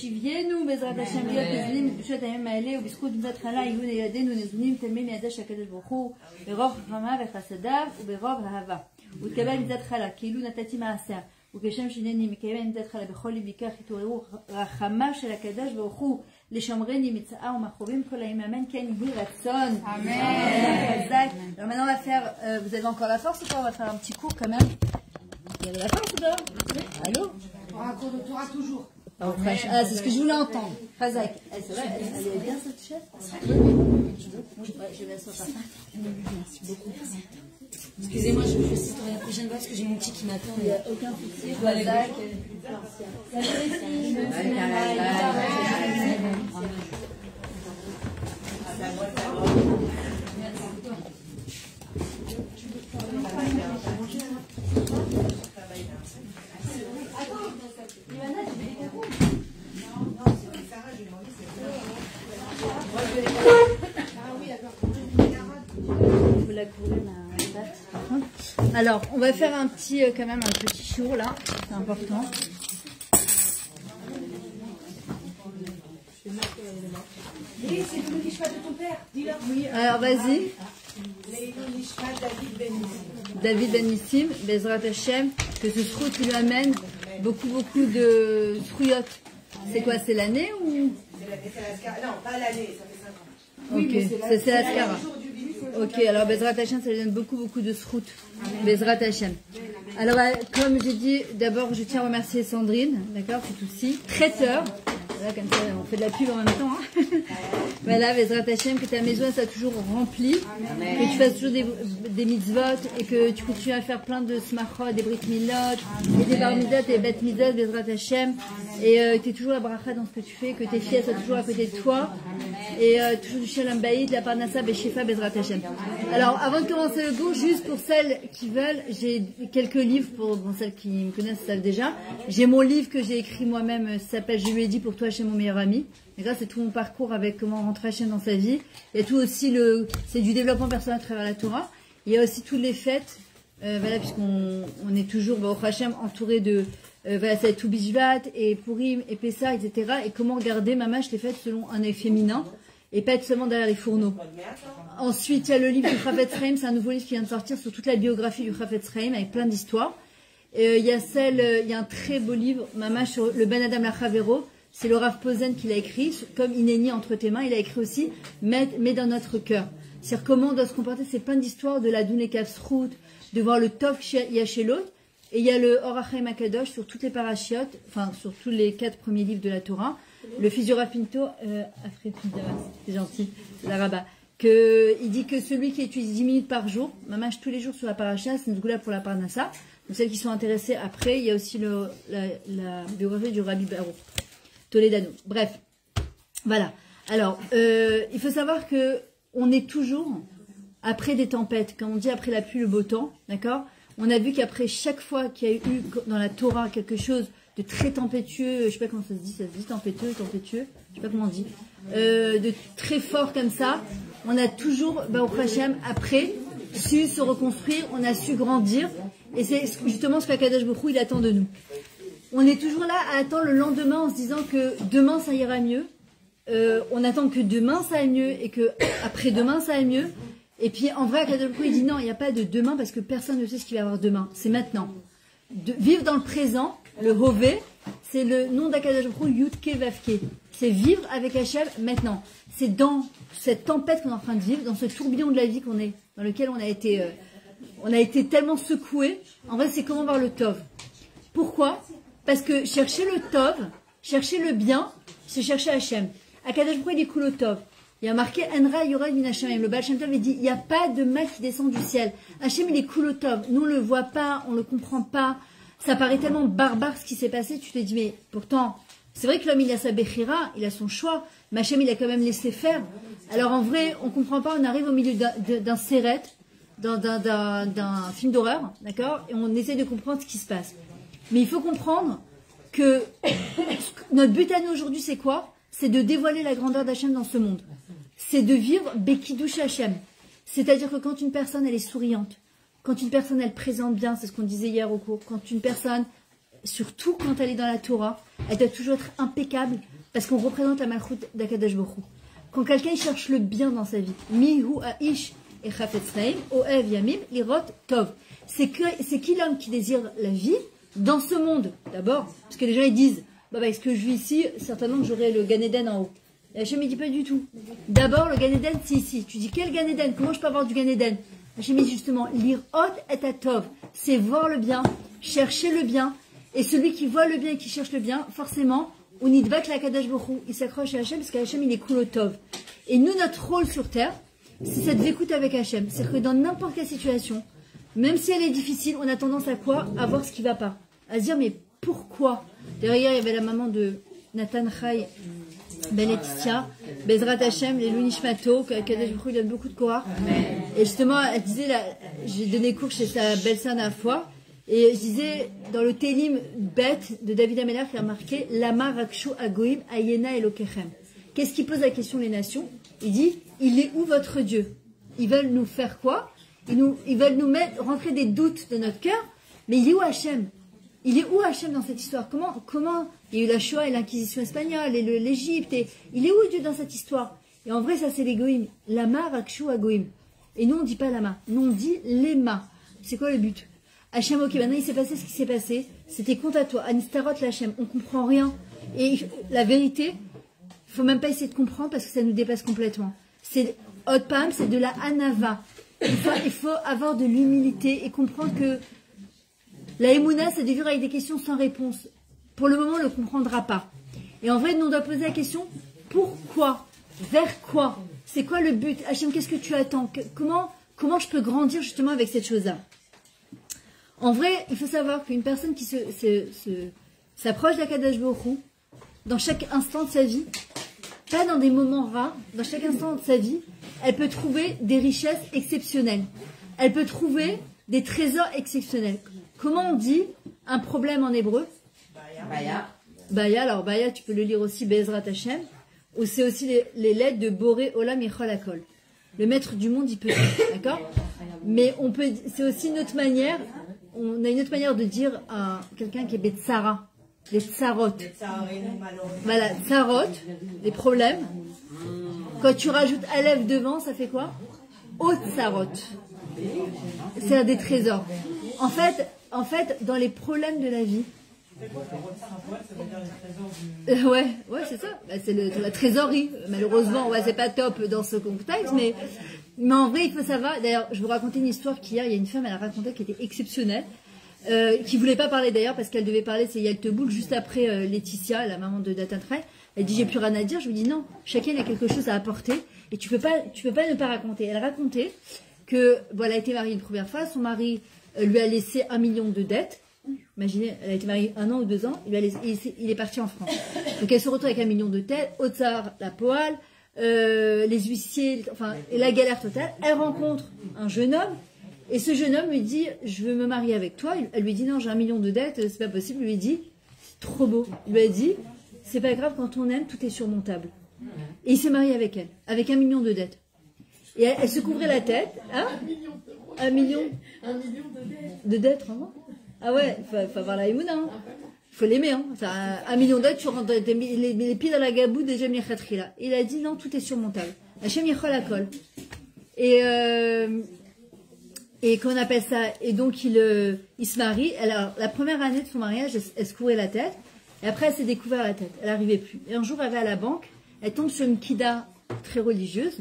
שוויינו בעזרת השם להיות נזונים בקדושת הימים האלה, ובזכות מצוות חלה יהיו ילדינו נזונים תלמי מידע של הקדוש ברוך הוא ברוב חכמה וחסדיו וברוב אהבה. ותקבל מצוות חלה כאילו נתתי מעשיה, וכשם שנני מקיים מצוות חלה בכל ליבי כך יתעוררו רחמיו של הקדוש ברוך הוא לשומרני מצער ומכאובים כל הימים. Amen. Ken yhi ratson. Amen. Alors maintenant on va faire, vous avez encore la force ou pas? On va faire un petit cours quand même. Il y avait la force ou pas? Allô? On raconte le Torah toujours. Ah, c'est ce que je voulais entendre. Fazak. C'est vrai, elle est bien cette chef? Je vais asseoir par ça. Merci beaucoup. Excusez-moi, je fais ça la prochaine fois parce que j'ai mon petit qui m'attend. Il n'y a aucun souci. Fazak. Alors, on va faire un petit, quand même un petit show là, c'est important. Oui, c'est le Nishmat de ton père, dis-le. Oui. Alors, vas-y. David Ben Nissim, Bezrat Hashem, que ce trou tu lui amènes beaucoup de fruyotes. C'est quoi, c'est l'année ou? C'est la Skara. Non, pas l'année, ça fait 5 ans. Ok, c'est la Skara. Ok, alors Bezrat Hashem, ça lui donne beaucoup de srout. Bezrat Hashem. Alors, comme j'ai dit, d'abord, je tiens à remercier Sandrine, d'accord, c'est aussi traiteur. Voilà, comme ça, on fait de la pub en même temps. Hein. Voilà, Bezrat Hashem, que ta maison soit toujours remplie, que tu fasses toujours des mitzvot et que tu continues à faire plein de smachot, des brit milot, et des bar mitzvot et des bet mitzvot, Bezrat Hashem, et que tu aies toujours la bracha dans ce que tu fais, que tes filles soient toujours à côté de toi, et toujours du shalom bayit, la parnassa, beshefa, Bezrat Hashem. Alors, avant de commencer le cours, juste pour celles qui veulent, j'ai quelques livres, pour celles qui me connaissent savent déjà. J'ai mon livre que j'ai écrit moi-même, ça s'appelle Je lui ai dit pour toi chez mon meilleur ami. Et là, c'est tout mon parcours avec comment rentrer Hachem dans sa vie. Il y a tout aussi c'est du développement personnel à travers la Torah. Il y a aussi toutes les fêtes, voilà, puisqu'on est toujours, au Hachem, entouré de, voilà, ça va être tout Bishvat et Purim et Pessah, etc. Et comment regarder Mamash les fêtes selon un œil féminin et pas être seulement derrière les fourneaux. Ensuite, il y a le livre du Chafetz Chaim, c'est un nouveau livre qui vient de sortir sur toute la biographie du Chafetz Chaim avec plein d'histoires. Il y a un très beau livre, Mamash, sur le Ben Adam Lachavero. C'est le Rav Posen qui l'a écrit, comme Inéni entre tes mains. Il a écrit aussi Mets dans notre cœur. C'est-à-dire comment on doit se comporter. C'est plein d'histoires de la Doune et Kafsrout, de voir le Tov qu'il y a chez l'autre. Et il y a le Or HaChaim HaKadosh sur toutes les parachiotes, enfin sur tous les 4 premiers livres de la Torah. Le fils du Rav Pinto, c'est gentil, la rabat. Il dit que celui qui étudie 10 minutes par jour, mamache tous les jours sur la paracha, c'est une goula pour la parnassa. Donc celles qui sont intéressées après, il y a aussi la biographie du Rabbi Baruch Toledano. Bref, voilà. Alors, il faut savoir que on est toujours après des tempêtes. Quand on dit après la pluie, le beau temps, d'accord? On a vu qu'après chaque fois qu'il y a eu dans la Torah quelque chose de très tempétueux, je sais pas comment ça se dit tempétueux, je sais pas comment on dit, de très fort comme ça, on a toujours, au Hashem, après, su se reconstruire, on a su grandir, et c'est justement ce qu'Akadosh Baruch Hu, il attend de nous. On est toujours là à attendre le lendemain en se disant que demain ça ira mieux, on attend que demain ça aille mieux, et que après-demain ça aille mieux, et puis en vrai Akadosh Baruch Hu, il dit non, il n'y a pas de demain parce que personne ne sait ce qu'il va y avoir demain, c'est maintenant. De vivre dans le présent, le Hové, c'est le nom d'Akadosh Baruch Hu, Yudke Vavke. C'est vivre avec Hachem maintenant. C'est dans cette tempête qu'on est en train de vivre, dans ce tourbillon de la vie qu'on est, dans lequel on a été tellement secoué. En vrai, c'est comment voir le Tov. Pourquoi? Parce que chercher le Tov, chercher le bien, c'est chercher Hachem. Akadosh Baruch Hu, il est cool au Tov. Il y a marqué Enra Yorad Min Hashem. Le Baal Shem Tov, il dit il n'y a pas de mal qui descend du ciel. Hachem, il est cool au Tov. Nous, on le voit pas, on le comprend pas. Ça paraît tellement barbare ce qui s'est passé. Tu te dis, mais pourtant, c'est vrai que l'homme, il a sa Bechira, il a son choix. Mais Hachem, il a quand même laissé faire. Alors en vrai, on comprend pas, on arrive au milieu d'un séret, d'un film d'horreur, d'accord? Et on essaie de comprendre ce qui se passe. Mais il faut comprendre que notre but à nous aujourd'hui, c'est quoi? C'est de dévoiler la grandeur d'Hachem dans ce monde. C'est de vivre Bekidouche Hachem. C'est-à-dire que quand une personne, elle est souriante, quand une personne, elle présente bien, c'est ce qu'on disait hier au cours, quand une personne, surtout quand elle est dans la Torah, elle doit toujours être impeccable, parce qu'on représente la Malchut d'Akadosh Baruch Hu. Quand quelqu'un cherche le bien dans sa vie, Mihu Aish et Chafetz Chaim, Oev Yamim, Lirot Tov. C'est qui l'homme qui désire la vie dans ce monde, d'abord? Parce que les gens, ils disent, est-ce que je vis ici, certainement que j'aurai le Gan Eden en haut. Et Hachem, il dit pas du tout. D'abord, le Gan Eden, c'est ici. Tu dis, quel Gan Eden? Comment je peux avoir du Gan Eden? Hachem dit justement, Lirot et Atov. C'est voir le bien, chercher le bien. Et celui qui voit le bien et qui cherche le bien, forcément, on y va que la Kadosh Baruch Hu, il s'accroche à Hachem parce qu'Hachem, il est cool au Tov. Et nous, notre rôle sur terre, c'est cette écoute avec Hachem. C'est-à-dire que dans n'importe quelle situation, même si elle est difficile, on a tendance à quoi? À voir ce qui va pas. À se dire, mais pourquoi? D'ailleurs, hier, il y avait la maman de Nathan Chai, Ben Laetitia, Bezrat Hachem, les Lunishmato, Kadosh Baruch Hu donne beaucoup de Korah. Et justement, elle disait, j'ai donné cours chez sa belle-sœur la fois, et je disais, dans le Télim bête de David Amelach, il a marqué Lama Rakshu Agoim Ayena Elokechem. Qu'est-ce qui pose la question les nations? Il dit, il est où votre Dieu? Ils veulent nous faire quoi? Ils veulent nous rentrer des doutes de notre cœur, mais il est où Hachem? Il est où Hachem dans cette histoire? Comment il y a eu la Shoah et l'Inquisition espagnole et l'Égypte, et il est où Dieu dans cette histoire? Et en vrai, ça c'est l'égoïm. Lama Rakshu Agoim. Et nous on dit pas Lama, nous on dit Lema. C'est quoi le but? Hachem, ok, maintenant il s'est passé ce qui s'est passé. C'était compte à toi. Anistarot Hachem, on comprend rien. Et la vérité, il faut même pas essayer de comprendre parce que ça nous dépasse complètement. C'est Otpam, c'est de la Hanava. Il faut avoir de l'humilité et comprendre que la Emouna, c'est de vivre avec des questions sans réponse. Pour le moment, on ne le comprendra pas. Et en vrai, nous on doit poser la question, pourquoi? Vers quoi? C'est quoi le but? Hachem, qu'est-ce que tu attends? Comment je peux grandir justement avec cette chose-là? En vrai, il faut savoir qu'une personne qui s'approche d'Akadosh Baruch Hu, dans chaque instant de sa vie, pas dans des moments rares, dans chaque instant de sa vie, elle peut trouver des richesses exceptionnelles. Elle peut trouver des trésors exceptionnels. Comment on dit un problème en hébreu? Baya. Baya, alors Baya, tu peux le lire aussi, Bezrat Hachem, ou c'est aussi les lettres de Boré Olam Yechol Hakol. Le maître du monde, il peut dire, d'accord? Mais c'est aussi une autre manière. On a une autre manière de dire à quelqu'un qui est Betsara, les tsarot. Voilà, tsarot, les problèmes. Quand tu rajoutes Aleph devant, ça fait quoi? Ot tsarot. C'est des trésors. En fait, dans les problèmes de la vie. Ouais, c'est ça. C'est la trésorerie. Malheureusement, c'est pas top dans ce contexte, mais en vrai, il faut savoir. D'ailleurs, je vous racontais une histoire qu'hier, il y a une femme, elle a raconté qui était exceptionnelle, qui voulait pas parler d'ailleurs parce qu'elle devait parler, c'est Yalteboul, juste après Laetitia, la maman de Datatray. Elle dit j'ai plus rien à dire. Je lui dis non, chacun a quelque chose à apporter et tu peux pas ne pas raconter. Elle racontait que elle a été mariée une première fois, son mari lui a laissé 1 million de dettes. Imaginez, elle a été mariée 1 an ou 2 ans, il est parti en France. Donc elle se retrouve avec 1 million de dettes, au tsar la poêle, les huissiers, enfin, et la galère totale. Elle rencontre un jeune homme, et ce jeune homme lui dit, je veux me marier avec toi. Elle lui dit, non, j'ai 1 million de dettes, c'est pas possible. Il lui dit, c'est trop beau. Il lui a dit, c'est pas grave, quand on aime, tout est surmontable. Et il s'est marié avec elle, avec 1 million de dettes. Et elle se couvrait la tête, hein? 1 million de dettes, vraiment? Ah ouais, faut avoir la émouna, hein. Faut l'aimer, hein. 1 million de dettes, tu rentres les pieds dans la gaboue déjà là. Il a dit non, tout est surmontable. Hachem Yechol Hakol. Et qu'on appelle ça, et donc il se marie. Alors, la première année de son mariage, elle se courait la tête, et après elle s'est découvert la tête, elle n'arrivait plus. Et un jour, elle va à la banque, elle tombe sur une kida très religieuse,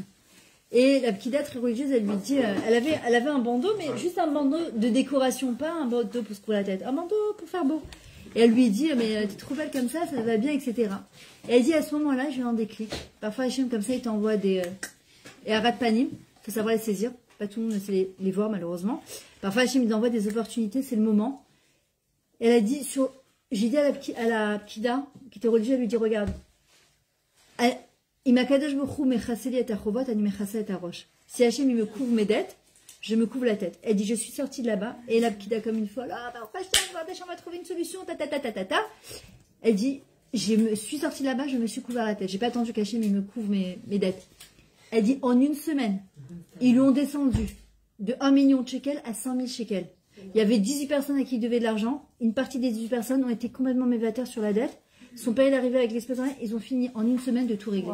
et la kida très religieuse, elle lui dit, elle avait un bandeau, mais juste un bandeau de décoration, pas un bandeau pour se courir la tête, un bandeau pour faire beau. Et elle lui dit, mais t'es trop belle comme ça va bien, etc. Et elle dit, à ce moment-là, j'ai eu un déclic. Parfois, Hachem, comme ça, il t'envoie des... et Arat Panim, il faut savoir les saisir. Pas tout le monde sait les voir, malheureusement. Parfois, Hachem, il envoie des opportunités, c'est le moment. Et elle a dit, j'ai dit à la Pkida, qui était religieuse, elle lui dit, regarde, si Hachem, il me couvre mes dettes, je me couvre la tête. Elle dit, je suis sortie de là-bas, et la Pkida comme une folle, on va trouver une solution, Elle dit, je me suis sortie de là-bas, je me suis couvert la tête. J'ai pas attendu qu'Hachem, il me couvre mes dettes. Elle dit, en une semaine, ils l'ont descendu de 1 million de shekels à 100 000 shekels. Il y avait 18 personnes à qui il devait de l'argent. Une partie des 18 personnes ont été complètement mévataires sur la dette. Son père est arrivé avec l'espèce de rien. Ils ont fini en une semaine de tout régler.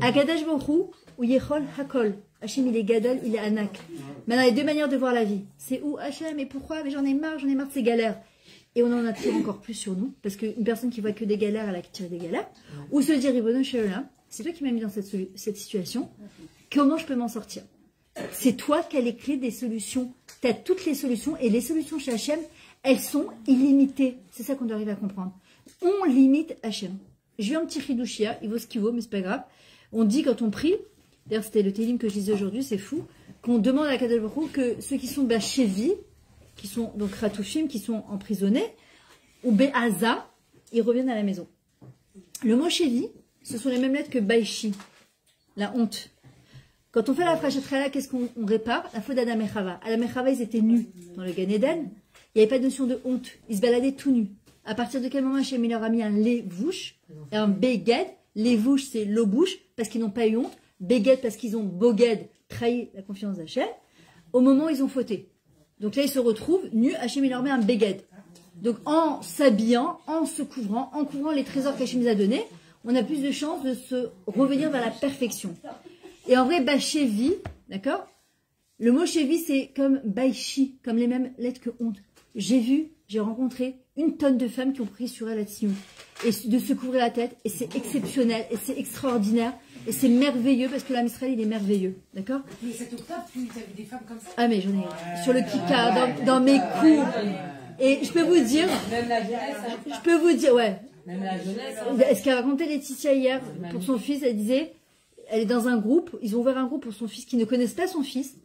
Akadash Baruch ou Yechol Hakol. Hachem, il est Gadol, il est Anak. Maintenant, il y a deux manières de voir la vie. C'est où Hachem, et pourquoi? Mais j'en ai marre de ces galères. Et on en attire encore plus sur nous. Parce qu'une personne qui voit que des galères, elle a tiré des galères. Ou se dire, Ribono Shalom, c'est toi qui m'as mis dans cette situation. Comment je peux m'en sortir? C'est toi qui as les clés des solutions. Tu as toutes les solutions. Et les solutions chez Hachem, elles sont illimitées. C'est ça qu'on doit arriver à comprendre. On limite Hachem. J'ai eu un petit chidouchia, il vaut ce qu'il vaut, mais c'est pas grave. On dit quand on prie, d'ailleurs c'était le télim que je disais aujourd'hui, c'est fou, qu'on demande à Kadosh Baruch Hu que ceux qui sont Bachevi, qui sont donc Ratoufim, qui sont emprisonnés, ou Be'aza, ils reviennent à la maison. Le mot Chevi, ce sont les mêmes lettres que Baïchi, la honte. Quand on fait la Frachetrala, qu'est-ce qu'on répare? La faute d'Adam et Chava. Adam et Chava, ils étaient nus dans le Gan Eden. Il n'y avait pas de notion de honte. Ils se baladaient tout nus. À partir de quel moment Hachem leur a mis un lévouche et un beged? Lévouche, c'est l'obouche, parce qu'ils n'ont pas eu honte. Beged, parce qu'ils ont boged, trahi la confiance d'Hachem. Au moment où ils ont fauté. Donc là, ils se retrouvent nus. Hachem leur met un beged. Donc en s'habillant, en se couvrant, en couvrant les trésors qu'Hachem nous a donnés, on a plus de chances de se revenir vers la perfection. Et en vrai, Bachevi, d'accord? Le mot Chevi, c'est comme Baïchi, comme les mêmes lettres que honte. J'ai rencontré une tonne de femmes qui ont pris sur elle là-dessus. Et de se couvrir la tête, et c'est exceptionnel, et c'est extraordinaire, et c'est merveilleux, parce que l'âme Israël, il est merveilleux, d'accord? Mais cet octobre, tu as vu des femmes comme ça? Ah, mais j'en ai sur le Kika, dans mes cours. Et je peux vous dire, ouais. Même la jeunesse. Ce qu'a raconté Laetitia hier pour son fils, elle disait, elle est dans un groupe, ils ont ouvert un groupe pour son fils qui ne connaissent pas son fils,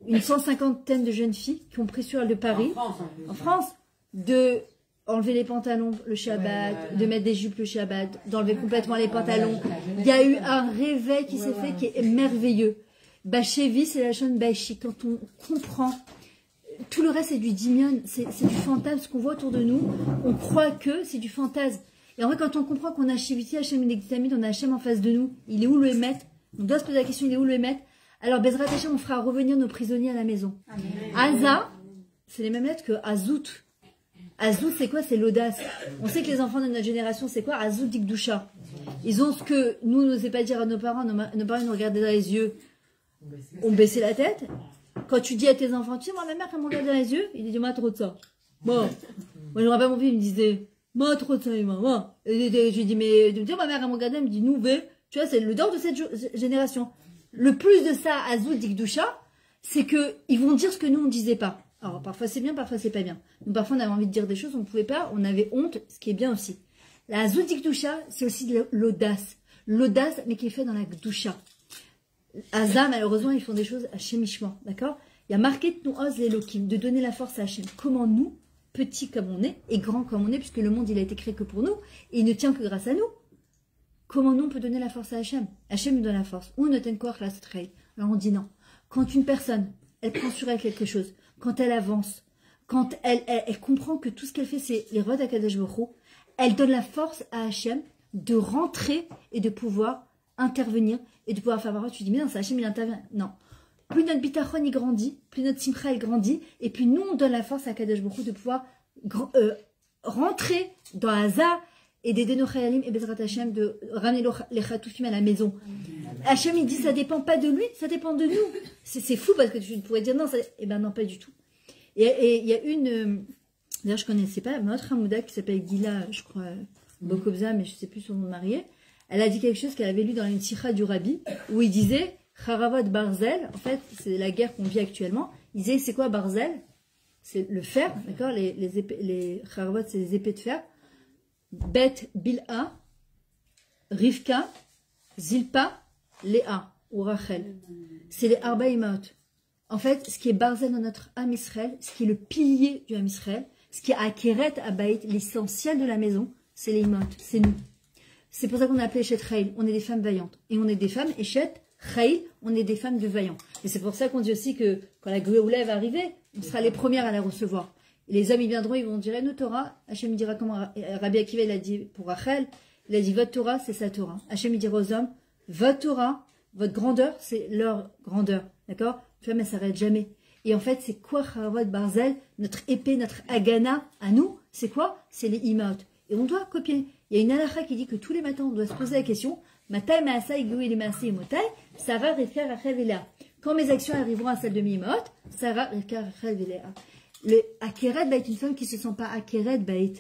une 150aine de jeunes filles qui ont pris sur elle de Paris, en France, de enlever les pantalons le Shabbat, de mettre des jupes le Shabbat, d'enlever complètement les pantalons. Il y a eu un réveil qui s'est fait qui est merveilleux. Bachevi, c'est la chaîne Bachi. Quand on comprend, tout le reste c'est du dimion, c'est du fantasme, ce qu'on voit autour de nous, on croit que c'est du fantasme. Et en vrai, quand on comprend qu'on a Shiviti, Hachem, il examine, on a Hachem en face de nous, il est où le Hémet? On doit se poser la question, il est où le Hémet? Alors, Bezrat Hachem, on fera revenir nos prisonniers à la maison. Aza, c'est les mêmes lettres que Azout. Azout, c'est quoi? C'est l'audace. On sait que les enfants de notre génération, c'est quoi? Azout Dikdusha. Ils ont ce que nous n'osons pas dire à nos parents nous regardaient dans les yeux, on baissait la tête. Quand tu dis à tes enfants, tu sais, moi, ma mère, elle me regarde dans les yeux, il dit, moi, trop de ça. Bon, moi, je me rappelle mon fils, il me disait, moi, trop de ça, maman. Et je lui dis, mais, tu sais, ma mère, elle me regarde, elle me dit, nous, tu vois, c'est le dehors de cette génération. Le plus de ça, Azout Dikdusha, c'est que ils vont dire ce que nous, on disait pas. Alors, parfois c'est bien, parfois c'est pas bien. Donc, parfois, on avait envie de dire des choses, on ne pouvait pas, on avait honte, ce qui est bien aussi. La Azout Dikdusha, c'est aussi de l'audace. L'audace, mais qui est faite dans la Gdusha. Aza, malheureusement, ils font des choses hachémichement, d'accord? Il y a marqué nous ose l'Elohim, de donner la force à Hachem. Comment nous, petits comme on est, et grands comme on est, puisque le monde, il a été créé que pour nous, et il ne tient que grâce à nous. comment nous on peut donner la force à Hachem? Hachem nous donne la force. Ou ne ten koach la sotrei. Alors on dit non. Quand une personne, elle prend sur elle quelque chose, quand elle avance, quand elle comprend que tout ce qu'elle fait, c'est les rois d'Akadosh Baruch Hu, elle donne la force à Hachem de rentrer et de pouvoir intervenir et de pouvoir faire parole. Tu dis, mais non, c'est Hachem, il intervient. Non. Plus notre bitachon il grandit, plus notre simcha elle grandit, et puis nous on donne la force à Akadosh Baruch Hu de pouvoir rentrer dans Hazar et d'aider nos chayalim et Bezrat Hachem de ramener les chatoufim à la maison. Hachem il dit ça dépend pas de lui, ça dépend de nous. C'est fou parce que tu pourrais dire non, eh ben non, pas du tout. Et il y a une, d'ailleurs je connaissais pas, une autre Hamouda qui s'appelle Gila, je crois, Bokobza, mais je sais plus son nom de mariée. Elle a dit quelque chose qu'elle avait lu dans une sikha du Rabbi, où il disait Charavot Barzel, en fait c'est la guerre qu'on vit actuellement. Il disait c'est quoi Barzel? C'est le fer, d'accord, les Charavot c'est les épées de fer. Bet Bilha, Rivka, Zilpa, Léa ou Rachel. C'est les Arba Imaot. En fait, ce qui est Barzel dans notre Am Israël, ce qui est le pilier du Am Israël, ce qui est Akeret Abaït, l'essentiel de la maison, c'est les Imaot, c'est nous. C'est pour ça qu'on a appelé Eshet Chaïl. On est des femmes vaillantes. Et on est des femmes, Eshet Chaïl, on est des femmes de vaillants. Et c'est pour ça qu'on dit aussi que quand la Géoula va arriver, on sera les premières à la recevoir. Et les hommes, ils viendront, ils vont dire, nous Torah. Hachem dira comment Rabbi Akiva, il a dit pour Rachel, il a dit, votre Torah, c'est sa Torah. Hachem, il dira aux hommes, votre Torah, votre grandeur, c'est leur grandeur. D'accord? Tu vois, mais ça s'arrête jamais. Et en fait, c'est quoi Charavot Barzel, notre épée, notre Agana, à nous? C'est quoi? C'est les Imaot. Et on doit copier. Il y a une halakha qui dit que tous les matins, on doit se poser la question, Matai Maasai Goui Maasai Motai, Sarah Rivka Rachel Velea. Quand mes actions arriveront à celle de Mimot, Sarah Rivka Rachel Velea. Le Akeret Bait, une femme qui ne se sent pas Akeret Bait,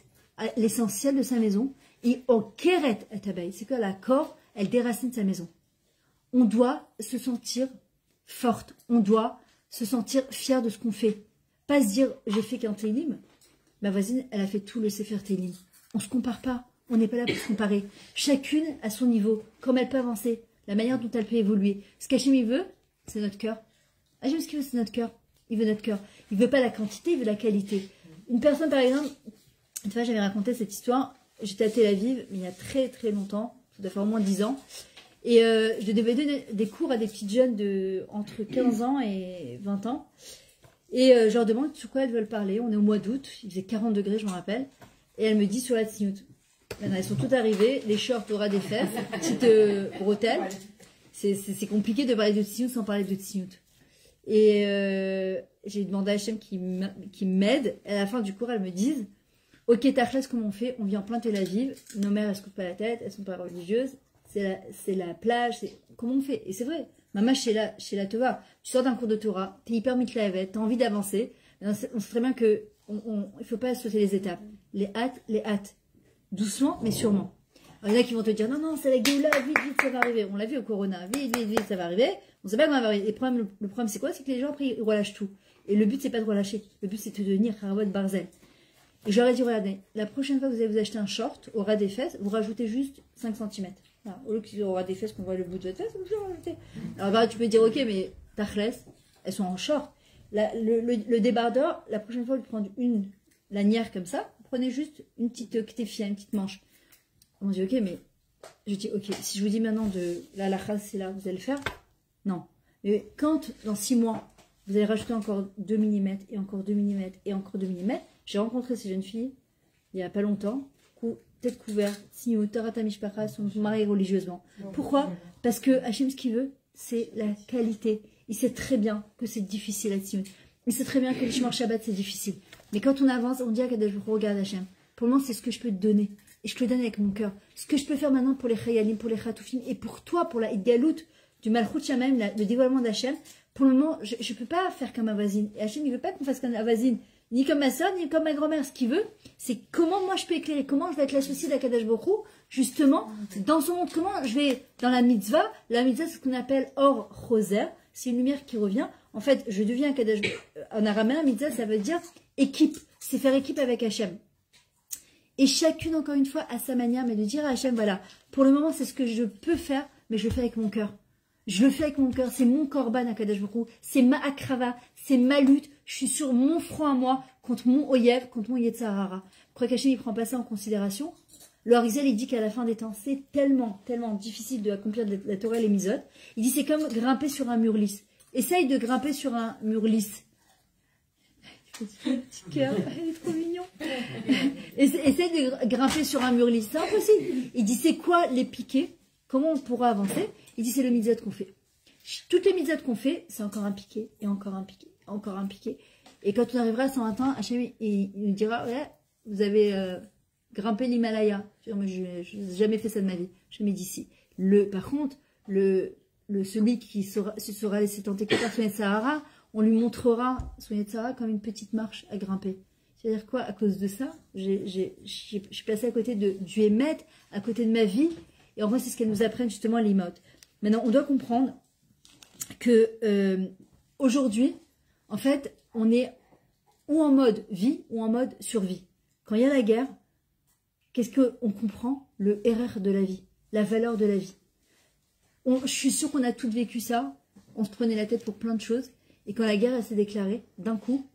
l'essentiel de sa maison, et Okeret Atabait, c'est que l'accord, elle déracine sa maison. On doit se sentir forte, on doit se sentir fier de ce qu'on fait. Pas se dire, j'ai fait qu'un Télim, ma voisine, elle a fait tout le Sefer Télim. On ne se compare pas, on n'est pas là pour se comparer. Chacune à son niveau, comme elle peut avancer, la manière dont elle peut évoluer. Ce qu'Hachem il veut, c'est notre cœur. Hachem, ce qu'il veut, c'est notre cœur. Il veut notre cœur. Il veut pas la quantité, il veut la qualité. Une personne, par exemple, une fois j'avais raconté cette histoire, j'étais à Tel Aviv, mais il y a très très longtemps, ça doit faire au moins 10 ans, et je devais donner des cours à des petites jeunes de entre 15 ans et 20 ans, et je leur demande sur quoi elles veulent parler. On est au mois d'août, il faisait 40 degrés, je me rappelle, et elles me disent sur la tsniout. Maintenant, elles sont toutes arrivées, les shorts au ras des fesses, petites bretelles. C'est compliqué de parler de tsniout sans parler de tsniout. Et j'ai demandé à Hachem qui m'aide. À la fin du cours, elles me disent, ok, Tachlas, comment on fait? On vit en plein Tel Aviv, nos mères, elles se coupent pas la tête, elles sont pas religieuses, c'est la plage, comment on fait? Et c'est vrai, maman, chez la Tova, tu sors d'un cours de Torah, t'es hyper mitlavet, t'as envie d'avancer, on sait très bien que il faut pas sauter les étapes. Les hâtes. Doucement, mais sûrement. Alors, il y en a qui vont te dire, non, c'est la Géoula, vite, ça va arriver. On l'a vu au Corona, vite, ça va arriver. On sait pas comment ça va arriver. Le problème, c'est quoi? C'est que les gens, après, ils relâchent tout. Et le but, c'est pas de relâcher. Le but, c'est de devenir Charavot Barzel. Et j'aurais dit, regardez, la prochaine fois que vous allez vous acheter un short au ras des fesses, vous rajoutez juste 5 cm. Voilà. Au lieu qu'il au ras des fesses, qu'on voit le bout de votre fesse, vous rajoutez. Alors, bah, tu peux dire, ok, mais Tachles, elles sont en short. Le débardeur, la prochaine fois, vous prenez une lanière comme ça, vous prenez juste une petite ktéfia, une petite manche. On dit, ok, mais je dis, ok, si je vous dis maintenant de la halakha, c'est là, vous allez le faire? Non. Mais quand, dans 6 mois, vous allez rajouter encore 2 mm, et encore 2 mm, et encore 2 mm, j'ai rencontré ces jeunes filles, il n'y a pas longtemps, tête couverte, signaux, tarata mishpacha, sont mariées religieusement. Pourquoi? Parce que Hachem, ce qu'il veut, c'est la qualité. Il sait très bien que c'est difficile à Tziout. Il sait très bien que le Shemor Shabbat, c'est difficile. Mais quand on avance, on dit à Kadosh Baruch Hu, regarde Hachem. Pour le moment, c'est ce que je peux te donner. Et je te le donne avec mon cœur. Ce que je peux faire maintenant pour les Chayalim, pour les Chatoufim, et pour toi, pour la Idgalout, du Malchut Shamaim, le dévoilement d'Hachem, pour le moment, je ne peux pas faire comme ma voisine. Et Hachem, il ne veut pas qu'on fasse comme ma voisine, ni comme ma soeur, ni comme ma grand-mère. Ce qu'il veut, c'est comment moi je peux éclairer, comment je vais être l'associé d'Akadosh Baruch Hu, justement, dans son monde, comment je vais, dans la mitzvah, c'est ce qu'on appelle Or Choser, c'est une lumière qui revient. En fait, je deviens Akadosh Baruch Hu. En araméen, mitzvah, ça veut dire équipe, c'est faire équipe avec Hachem. Et chacune, encore une fois, à sa manière, mais de dire à Hachem, voilà, pour le moment, c'est ce que je peux faire, mais je le fais avec mon cœur. Je le fais avec mon cœur, c'est mon korban à Kadosh Baruch Hu, c'est ma akrava, c'est ma lutte, je suis sur mon front à moi, contre mon oyev, contre mon Yetzirah. Vous croyez qu'Hachem, il prend pas ça en considération? Le Harizal, il dit qu'à la fin des temps, c'est tellement, tellement difficile d'accomplir la Torah et les mitzvot. Il dit c'est comme grimper sur un mur lisse. Essaye de grimper sur un mur lisse. Petit cœur, il est trop mignon. Essaye de grimper sur un mur lisse. C'est impossible. Il dit c'est quoi les piquets? Comment on pourra avancer? Il dit c'est le mitzvot qu'on fait. Toutes les mitzvot qu'on fait, c'est encore un piquet, et encore un piquet, encore un piquet. Et quand on arrivera à 120 ans, Hachem, il nous dira, ouais, vous avez grimpé l'Himalaya. Je n'ai jamais fait ça de ma vie. Je me dis si. Par contre, celui qui se sera laissé tenter que par Sonia Sahara, on lui montrera Sonia Sahara comme une petite marche à grimper. C'est-à-dire quoi? À cause de ça, je suis passée à côté du Hémet, à côté de ma vie. Et en vrai, c'est ce qu'elles nous apprennent justement les mots. Maintenant, on doit comprendre que aujourd'hui, en fait, on est ou en mode vie ou en mode survie. Quand il y a la guerre, qu'est-ce qu'on comprend? Le RR de la vie, la valeur de la vie. Je suis sûre qu'on a toutes vécu ça. On se prenait la tête pour plein de choses. Et quand la guerre elle s'est déclarée, d'un coup,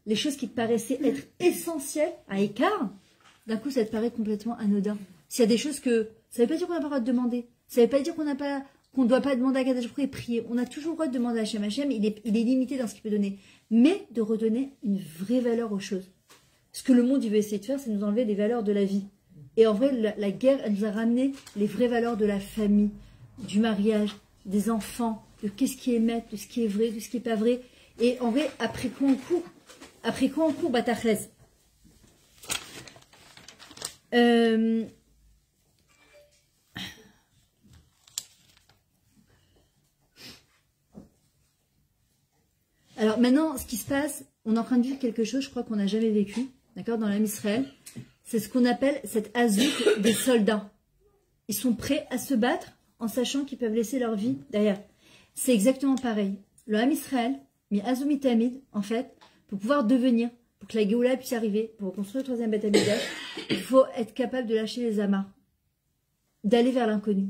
les choses qui te paraissaient être essentielles à écart, d'un coup, ça te paraît complètement anodin. S'il y a des choses que... Ça ne veut pas dire qu'on n'a pas le droit de demander. Ça ne veut pas dire qu'on ne doit pas demander à Kadosh Baruch Hu et prier. On a toujours le droit de demander à Hachem. Hachem, il est limité dans ce qu'il peut donner. Mais de redonner une vraie valeur aux choses. Ce que le monde il veut essayer de faire, c'est nous enlever les valeurs de la vie. Et en vrai, la guerre, elle nous a ramené les vraies valeurs de la famille, du mariage, des enfants, de qu'est-ce qui est maître, de ce qui est vrai, de ce qui n'est pas vrai. Et en vrai, après quoi on court, Batachez. Alors maintenant, ce qui se passe, on est en train de vivre quelque chose, je crois qu'on n'a jamais vécu, d'accord, dans l'âme Israël. C'est ce qu'on appelle cette azout des soldats. Ils sont prêts à se battre en sachant qu'ils peuvent laisser leur vie derrière. C'est exactement pareil. Le Ham Israël, mi azumi tamid, en fait, pour pouvoir devenir, pour que la Géoula puisse arriver, pour construire le troisième Beth Amikdash, il faut être capable de lâcher les amarres, d'aller vers l'inconnu.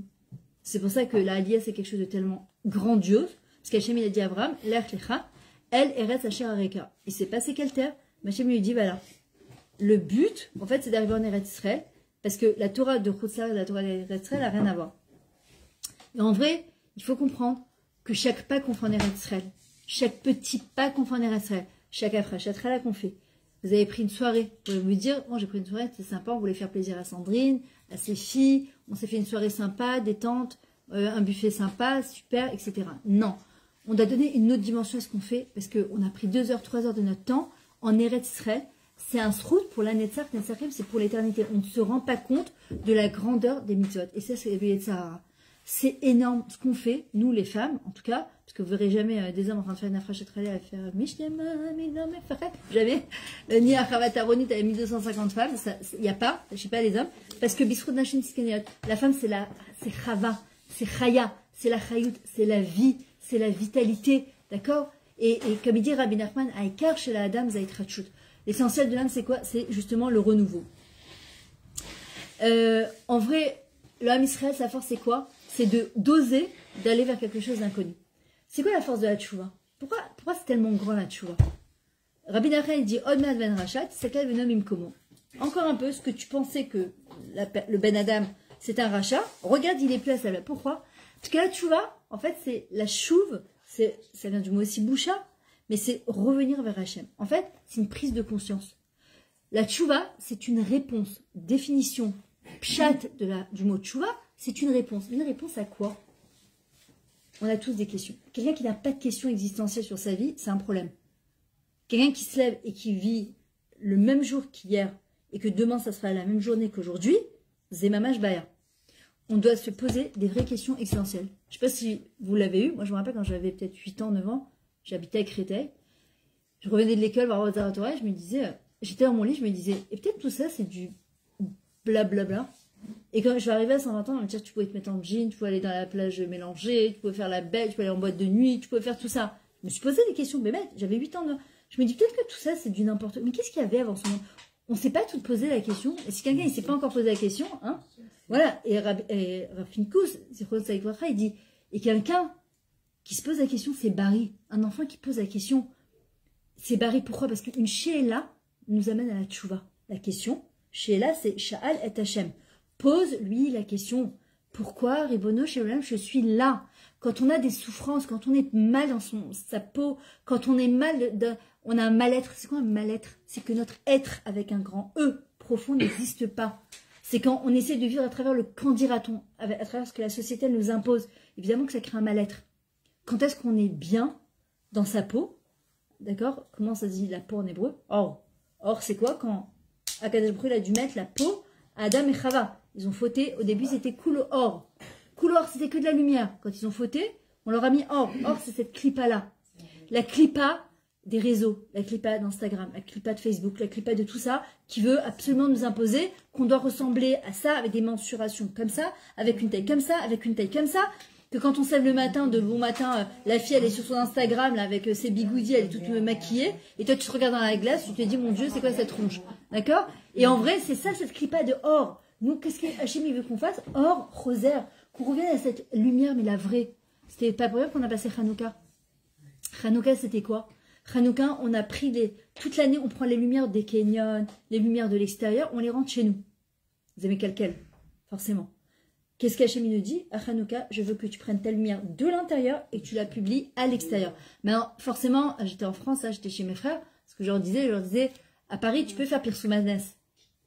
C'est pour ça que la Aliyah, c'est quelque chose de tellement grandiose, parce qu'Hachem, il a dit à Abraham, l'Ech Lecha, El Eretz Asher Areka. Il s'est passé quelle terre? Hachem lui dit, voilà, le but, en fait, c'est d'arriver en Eretz Israël, parce que la Torah de Chutzlar et la Torah d'Eretz Israël n'a rien à voir. Et en vrai, il faut comprendre que chaque pas qu'on fait en Eretz Israël, chaque petit pas qu'on fait en Eretz Israël, chaque afrachatral qu'on fait, vous avez pris une soirée, vous pouvez vous dire, bon, j'ai pris une soirée, c'est sympa, on voulait faire plaisir à Sandrine, à ses filles, on s'est fait une soirée sympa, détente, un buffet sympa, super, etc. Non, on doit donner une autre dimension à ce qu'on fait, parce qu'on a pris 2 heures, 3 heures de notre temps en Eretz Israël. C'est un srout pour la Netzach, c'est pour l'éternité. On ne se rend pas compte de la grandeur des mitzvot. Et ça, c'est le Yetzirah. C'est énorme ce qu'on fait, nous les femmes, en tout cas, parce que vous ne verrez jamais des hommes en train de faire une afrachatralée à faire jamais, ni à Chavataroni, tu avais 1250 femmes, il n'y a pas, je ne sais pas les hommes, parce que Bisroud Nashin Tiskeniot, la femme c'est Chava, c'est Chaya, c'est la Chayout, c'est la vie, c'est la vitalité, d'accord? Et comme il dit Rabbi Nachman, Aïkar chez la Adam Zait Ratchut. L'essentiel de l'âme, c'est quoi? C'est justement le renouveau. En vrai, l'âme Israël, sa force, c'est quoi? C'est d'oser d'aller vers quelque chose d'inconnu. C'est quoi la force de la tchouva? Pourquoi c'est tellement grand la tchouva? Rabbi Nachman dit Odmad ben Rachat, Sakal ben Om Imkomo. Encore un peu, ce que tu pensais que le Ben Adam, c'est un rachat, regarde, il est plus à sa place. Pourquoi? Parce que la tchouva, en fait, c'est la chouve, ça vient du mot aussi boucha, mais c'est revenir vers Hachem. En fait, c'est une prise de conscience. La tchouva, c'est une réponse. Définition pshat du mot tchouva, c'est une réponse. Une réponse à quoi? On a tous des questions. Quelqu'un qui n'a pas de questions existentielles sur sa vie, c'est un problème. Quelqu'un qui se lève et qui vit le même jour qu'hier et que demain, ça sera la même journée qu'aujourd'hui, c'est mamash baya. On doit se poser des vraies questions existentielles. Je ne sais pas si vous l'avez eu. Moi, je me rappelle quand j'avais peut-être 8 ans, 9 ans, j'habitais à Créteil. Je revenais de l'école voir Torah, je me disais, j'étais dans mon lit, je me disais, et peut-être tout ça, c'est du blablabla. Et quand je vais arriver à 120 ans, on va me dire, tu pouvais te mettre en jean, tu pouvais aller dans la plage mélanger, tu pouvais faire la belle, tu pouvais aller en boîte de nuit, tu pouvais faire tout ça. Je me suis posé des questions, mais mec, j'avais 8 ans. Je me dis, peut-être que tout ça, c'est du n'importe quoi. Mais qu'est-ce qu'il y avait avant ce moment? On ne s'est pas tout posé la question. Et si quelqu'un ne s'est pas encore posé la question, hein, voilà. Et Rafinkus, il dit, et quelqu'un qui se pose la question, c'est Barry. Un enfant qui pose la question, c'est Barry. Pourquoi? Parce qu'une she'ela nous amène à la tchouva. La question, Sheila, c'est Sha'al et Hachem. Pose, lui, la question. Pourquoi, Ribono, Sheolam, je suis là? Quand on a des souffrances, quand on est mal dans sa peau, quand on est mal, on a un mal-être. C'est quoi un mal-être? C'est que notre être, avec un grand E, profond, n'existe pas. C'est quand on essaie de vivre à travers le qu'en dira-t-on, à travers ce que la société nous impose. Évidemment que ça crée un mal-être. Quand est-ce qu'on est bien dans sa peau? D'accord? Comment ça se dit la peau en hébreu? Or. Or, c'est quoi quand Akadosh Baruch Hu a dû mettre la peau à Adam et Chava? Ils ont fauté. Au début, c'était cool or. Cool or, c'était que de la lumière. Quand ils ont fauté, on leur a mis or. Or, c'est cette clipa-là. La clipa des réseaux, la clipa d'Instagram, la clipa de Facebook, la clipa de tout ça, qui veut absolument nous imposer qu'on doit ressembler à ça avec des mensurations comme ça, avec une taille comme ça, avec une taille comme ça. Que quand on se lève le matin, de bon matin, la fille elle est sur son Instagram là, avec ses bigoudis, elle est toute maquillée, et toi tu te regardes dans la glace, tu te dis mon Dieu c'est quoi cette tronche, d'accord? Et en vrai c'est ça cette clipa de or. Nous qu'est-ce que Hachem veut qu'on fasse? Or, rosaire, qu'on revienne à cette lumière mais la vraie. C'était pas pour rien qu'on a passé Hanouka. Hanouka c'était quoi? Hanouka on a pris toute l'année on prend les lumières des canyons, les lumières de l'extérieur, on les rentre chez nous. Vous aimez quel? Forcément. Qu'est-ce qu'Hachem nous dit? À Hanouka, je veux que tu prennes ta lumière de l'intérieur et que tu la publies à l'extérieur. Mais alors, forcément, j'étais en France, j'étais chez mes frères. Ce que je leur disais, à Paris, tu peux faire Pirsoumanes.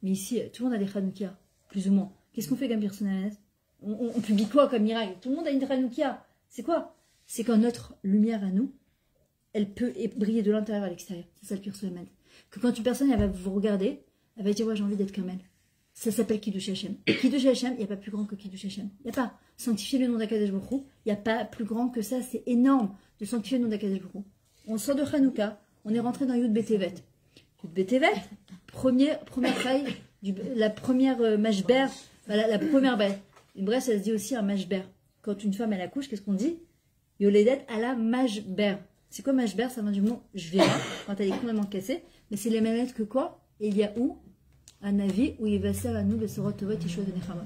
Mais ici, tout le monde a des Hanouka, plus ou moins. Qu'est-ce qu'on fait comme Pirsoumanes? On publie quoi comme miracle? Tout le monde a une Hanouka. C'est quoi? C'est quand notre lumière à nous, elle peut briller de l'intérieur à l'extérieur. C'est ça le Pirsoumanes. Que quand une personne, elle va vous regarder, elle va dire, ouais, j'ai envie d'être comme elle. Ça s'appelle Kiddush Hashem. Et Kiddush Hashem, il n'y a pas plus grand que Kiddush Hashem. Il n'y a pas. Sanctifier le nom d'Akadosh Baruch Hu, il n'y a pas plus grand que ça. C'est énorme de sanctifier le nom d'Akadosh Baruch Hu. On sort de Hanouka, on est rentré dans Yud Betevet. Yud Betevet, première faille, la première mashber, la première baie. Une brèche, ça se dit aussi un mashber. Quand une femme elle accouche, qu'est-ce qu'on dit? Yoledet à la mashber. C'est quoi mashber? Ça vient du mot je verrai, quand elle est complètement cassée. Mais c'est les mêmes lettres que quoi? Et il y a où? Un avis où il va servir à nous le sorot tovat yeshua de nechamot.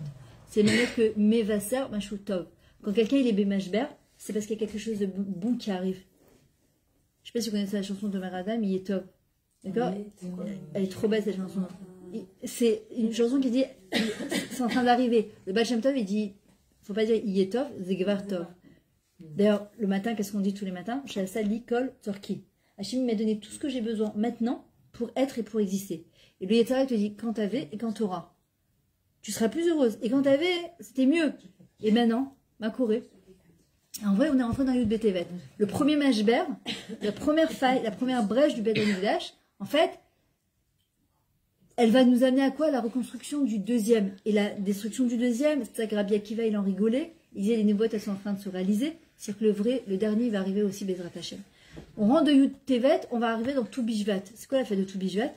C'est le même que mevaser mashou tov. Quand quelqu'un il est bémashber, c'est parce qu'il y a quelque chose de bon qui arrive. Je sais pas si vous connaissez la chanson de Maradam, il est tov. D'accord? Elle est trop belle cette chanson. C'est une chanson qui dit c'est en train d'arriver. Le Baal Shem Tov il dit, faut pas dire il est tov, zegvar tov. D'ailleurs, le matin, qu'est-ce qu'on dit tous les matins? Shasa likol torki. Hachem m'a donné tout ce que j'ai besoin maintenant pour être et pour exister. Et le Yetzirah te dit quand t'avais et quand t'auras. Tu seras plus heureuse. Et quand t'avais, c'était mieux. Et maintenant, ma courée. En vrai, on est rentré dans Yud Betevet. Le premier mashber, la première faille, la première brèche du Beth Amikdash, en fait, elle va nous amener à quoi? La reconstruction du deuxième. Et la destruction du deuxième, c'est ça que Rabbi Akiva, il en rigolait. Il disait les névotes, elles sont en train de se réaliser. C'est-à-dire que le vrai, le dernier, il va arriver aussi Bezrat Hashem. On rentre de Yud Tevet, on va arriver dans Tou Bishvat. C'est quoi la fête de Tou Bishvat?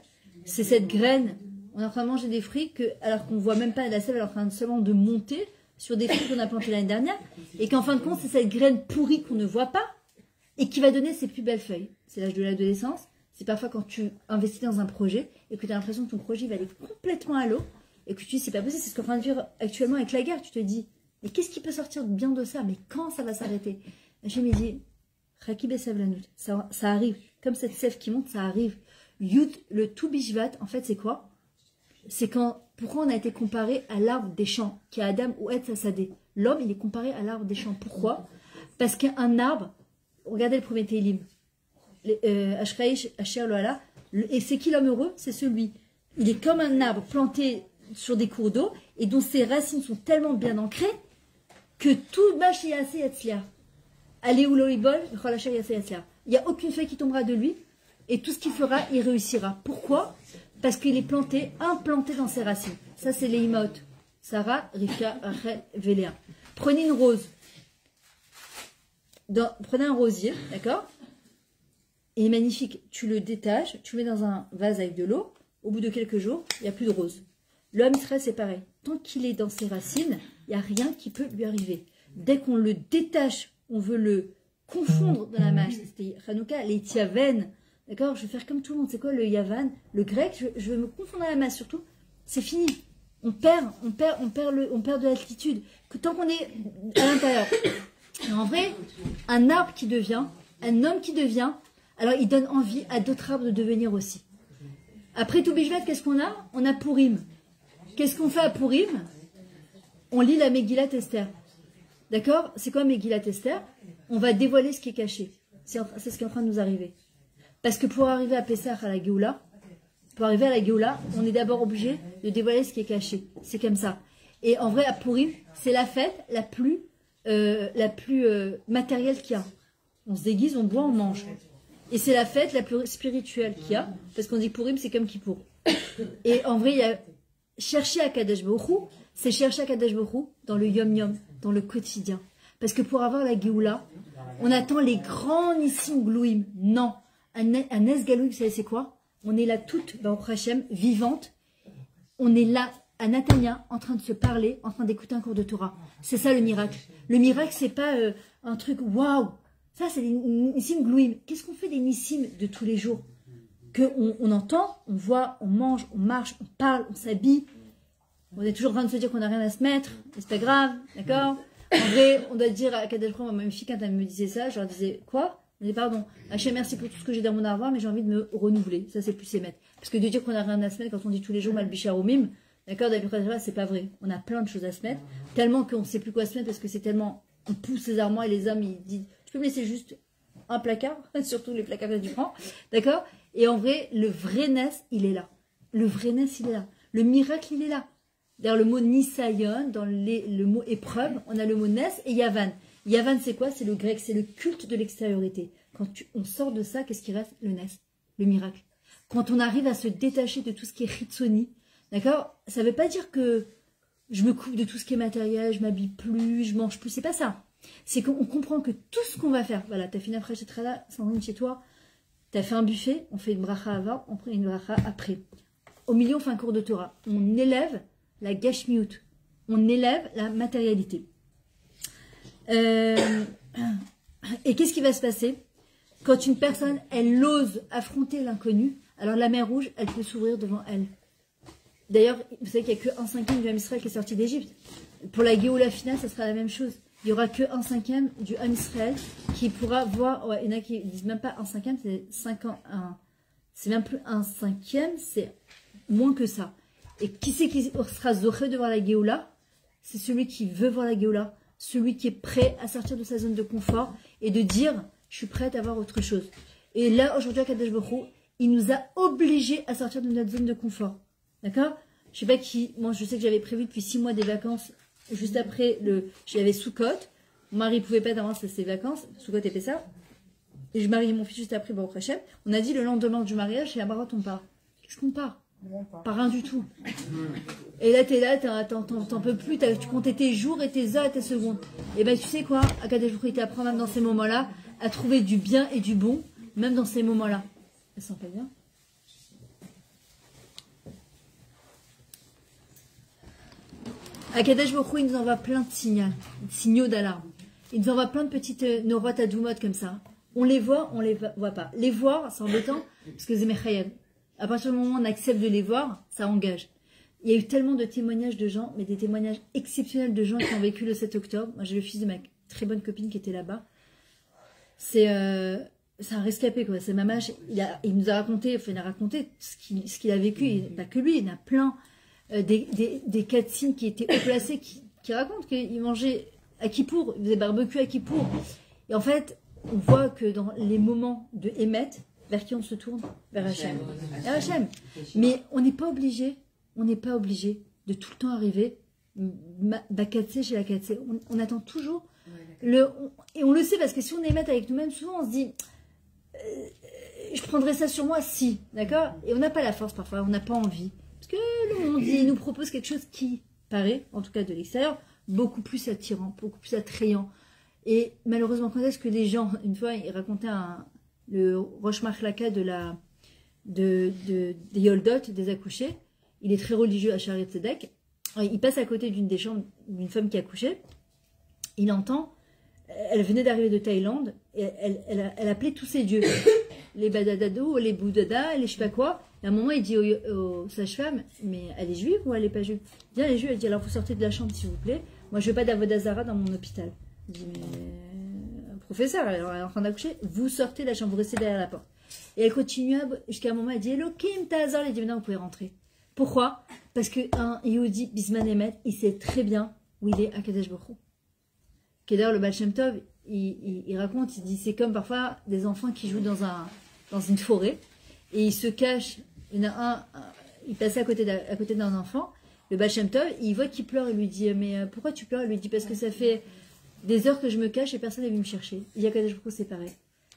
C'est cette graine. On est en train de manger des fruits alors qu'on ne voit même pas la sève, elle est en train seulement de monter sur des fruits qu'on a plantés l'année dernière. Et qu'en fin de compte, c'est cette graine pourrie qu'on ne voit pas et qui va donner ses plus belles feuilles. C'est l'âge de l'adolescence. C'est parfois quand tu investis dans un projet et que tu as l'impression que ton projet va aller complètement à l'eau et que tu dis c'est pas possible, c'est ce qu'on est en train de vivre actuellement avec la guerre. Tu te dis, mais qu'est-ce qui peut sortir de bien de ça? Mais quand ça va s'arrêter? Je me dis, ça arrive. Comme cette sève qui monte, ça arrive. Yud, le Tou Bishvat, en fait, c'est quoi? C'est pourquoi on a été comparé à l'arbre des champs, qui est Adam ou Etz Hasadeh. L'homme, il est comparé à l'arbre des champs. Pourquoi? Parce qu'un arbre, regardez le premier Télim, Ashraïch, Asher Loala, et c'est qui l'homme heureux? C'est celui. Il est comme un arbre planté sur des cours d'eau, et dont ses racines sont tellement bien ancrées, que tout bâche yase yatzliar. Allez où l'oibol, il n'y a aucune feuille qui tombera de lui, et tout ce qu'il fera, il réussira. Pourquoi? Parce qu'il est implanté dans ses racines. Ça, c'est les imaot. Sarah, Rivka, Rachel, Véléa. Prenez une rose. Prenez un rosier, d'accord? Il est magnifique. Tu le détaches, tu le mets dans un vase avec de l'eau. Au bout de quelques jours, il n'y a plus de rose. L'homme Israël, c'est pareil. Tant qu'il est dans ses racines, il n'y a rien qui peut lui arriver. Dès qu'on le détache, on veut le confondre dans la masse. C'était Hanouka, les tiaven. D'accord? Je vais faire comme tout le monde. C'est quoi le yavan? Le grec, je vais me confondre dans la masse surtout. C'est fini. On perd de l'altitude. Que tant qu'on est à l'intérieur. Et en vrai, un arbre qui devient, un homme qui devient, alors il donne envie à d'autres arbres de devenir aussi. Après tout Bishvat, qu'est-ce qu'on a? On a Purim. Qu'est-ce qu'on fait à Purim? On lit la Megillat Esther. D'accord? C'est quoi Megillat Esther? On va dévoiler ce qui est caché. C'est ce qui est en train de nous arriver. Parce que pour arriver à Pessah, à la Géoula, on est d'abord obligé de dévoiler ce qui est caché. C'est comme ça. Et en vrai, à Purim, c'est la fête la plus matérielle qu'il y a. On se déguise, on boit, on mange. Et c'est la fête la plus spirituelle qu'il y a. Parce qu'on dit Purim, c'est comme Kippour. Et en vrai, il y a chercher à Kadesh Baruch Hu, c'est chercher à Kadesh Baruch Hu dans le yom-yom, dans le quotidien. Parce que pour avoir la Géoula, on attend les grands Nissim Glouim. Non. Un Nes Galoui, vous savez c'est quoi? On est là toute, Baruch Hashem, vivante. On est là, à Natania, en train de se parler, en train d'écouter un cours de Torah. C'est ça le miracle. Le miracle, c'est pas un truc waouh. Ça, c'est des Nissim Glouim. Qu'est-ce qu'on fait des Nissim de tous les jours? On entend, on voit, on mange, on marche, on parle, on s'habille. On est toujours en train de se dire qu'on n'a rien à se mettre. C'est pas grave, d'accord? En vrai, on doit dire à Kadesh Baruch Hu, ma fille, quand elle me disait ça, je leur disais, quoi? Je disais, pardon, Hachem, merci pour tout ce que j'ai dans mon armoire, mais j'ai envie de me renouveler. Ça, c'est plus s'émettre. Parce que de dire qu'on n'a rien à se mettre quand on dit tous les jours Malbicharomim, d'accord, d'habitude, c'est pas vrai. On a plein de choses à se mettre, tellement qu'on ne sait plus quoi se mettre parce que c'est tellement. On pousse les armoires et les hommes, ils disent, tu peux me laisser juste un placard, surtout les placards que tu prends, d'accord? Et en vrai, le vrai Nes, il est là. Le vrai Nes, il est là. Le miracle, il est là. D'ailleurs, le mot Nisayon, dans le mot épreuve, on a le mot Nes et Yavan. Yavan, c'est quoi? C'est le grec, c'est le culte de l'extériorité. Quand on sort de ça, qu'est-ce qui reste? Le Nes, le miracle. Quand on arrive à se détacher de tout ce qui est Hitsoni, d'accord? Ça ne veut pas dire que je me coupe de tout ce qui est matériel, je m'habille plus, je mange plus, c'est pas ça. C'est qu'on comprend que tout ce qu'on va faire, voilà, t'as fini après chez Trala, Sandrine chez toi, t'as fait un buffet, on fait une bracha avant, on prend une bracha après. Au milieu, on fait un cours de Torah. On élève la gashmiut, on élève la matérialité. Et qu'est-ce qui va se passer quand une personne, elle ose affronter l'inconnu? Alors la mer Rouge, elle peut s'ouvrir devant elle. D'ailleurs, vous savez qu'il n'y a que 1/5 du Ham Israël qui est sorti d'Égypte. Pour la Géoula finale, ça sera la même chose. Il n'y aura que 1/5 du Ham Israël qui pourra voir. Ouais, il y en a qui disent même pas 1/5, c'est 5 ans. C'est même plus 1/5, c'est moins que ça. Et qui c'est qui sera zoré de voir la Géoula? C'est celui qui veut voir la Géoula, celui qui est prêt à sortir de sa zone de confort et de dire je suis prête à voir autre chose. Et là, aujourd'hui, à Kadesh Baruch Hu, il nous a obligés à sortir de notre zone de confort. D'accord? Je sais pas qui. Moi, je sais que j'avais prévu depuis 6 mois des vacances. Juste après, j'avais Soukot. Mon mari pouvait pas avoir ses vacances. Soukot et Pessah. Et je mariais mon fils juste après, Baruch Hashem. On a dit le lendemain du mariage, chez la Marotte, on part. Qu'est-ce qu'on part? Pas rien du tout. Et là, t'es là, t'en peux plus. Tu comptais tes jours et tes heures et tes secondes. Et ben, tu sais quoi? Akadosh Baruch Hu t'apprend même dans ces moments-là à trouver du bien et du bon, même dans ces moments-là. Elle sent pas bien? Akadosh Baruch Hu, il nous envoie plein de signaux d'alarme. Il nous envoie plein de petites norotes à doumotes comme ça. On les voit, on les voit pas. Les voir, c'est embêtant, parce que c'est Mechayel. À partir du moment où on accepte de les voir, ça engage. Il y a eu tellement de témoignages de gens, mais des témoignages exceptionnels de gens qui ont vécu le 7 octobre. Moi, j'ai le fils de ma très bonne copine qui était là-bas. C'est un rescapé, quoi. C'est Mamache. Il nous a raconté, enfin, il a raconté ce qu'il a vécu. Et pas que lui, il y en a plein. Des Katsines qui étaient haut placés, qui racontent qu'ils mangeaient à Kippour, ils faisaient barbecue à Kippour. Et en fait, on voit que dans les moments de Hémet, vers qui on se tourne? Vers Hachem. Vers Hachem. Mais on n'est pas obligé de tout le temps arriver Bakatsé chez la Katsé. On attend toujours. Et on le sait parce que si on est Hémet avec nous-mêmes, souvent on se dit je prendrais ça sur moi si, d'accord? Et on n'a pas la force parfois, on n'a pas envie. Parce que le monde il nous propose quelque chose qui paraît, en tout cas de l'extérieur, beaucoup plus attirant, beaucoup plus attrayant. Et malheureusement, quand est-ce que les gens, une fois, ils racontaient le Rosh Machlaka des Yoldot, des accouchés, il est très religieux à Sharet Tzedek. Il passe à côté d'une des chambres d'une femme qui a accouché. Il entend, elle venait d'arriver de Thaïlande, et elle appelait tous ses dieux. Les Badadado, les Boudada, les je sais pas quoi. Et à un moment, il dit aux sages-femmes, mais elle est juive ou elle est pas juive? Il dit, elle est juive. Elle dit, alors vous sortez de la chambre s'il vous plaît. Moi, je veux pas d'Avodazara dans mon hôpital. Il dit, mais professeur, elle est en train d'accoucher. Vous sortez de la chambre, vous restez derrière la porte. Et elle continue jusqu'à un moment, elle dit Elohim Tazar, elle dit maintenant vous pouvez rentrer. Pourquoi? Parce qu'un Yehudi, Bisman Emet, il sait très bien où il est à Kadesh Baruch Hu. D'ailleurs, le Baal Shem Tov, il raconte, il dit c'est comme parfois des enfants qui jouent dans une forêt et ils se cachent. Il y en a il passait à côté d'un enfant. Le Baal Shem Tov, il voit qu'il pleure, il lui dit mais pourquoi tu pleures? Il lui dit parce que ça fait des heures que je me cache et personne n'est venu me chercher. Il y a Kadesh Baruch Hu, c'est pareil.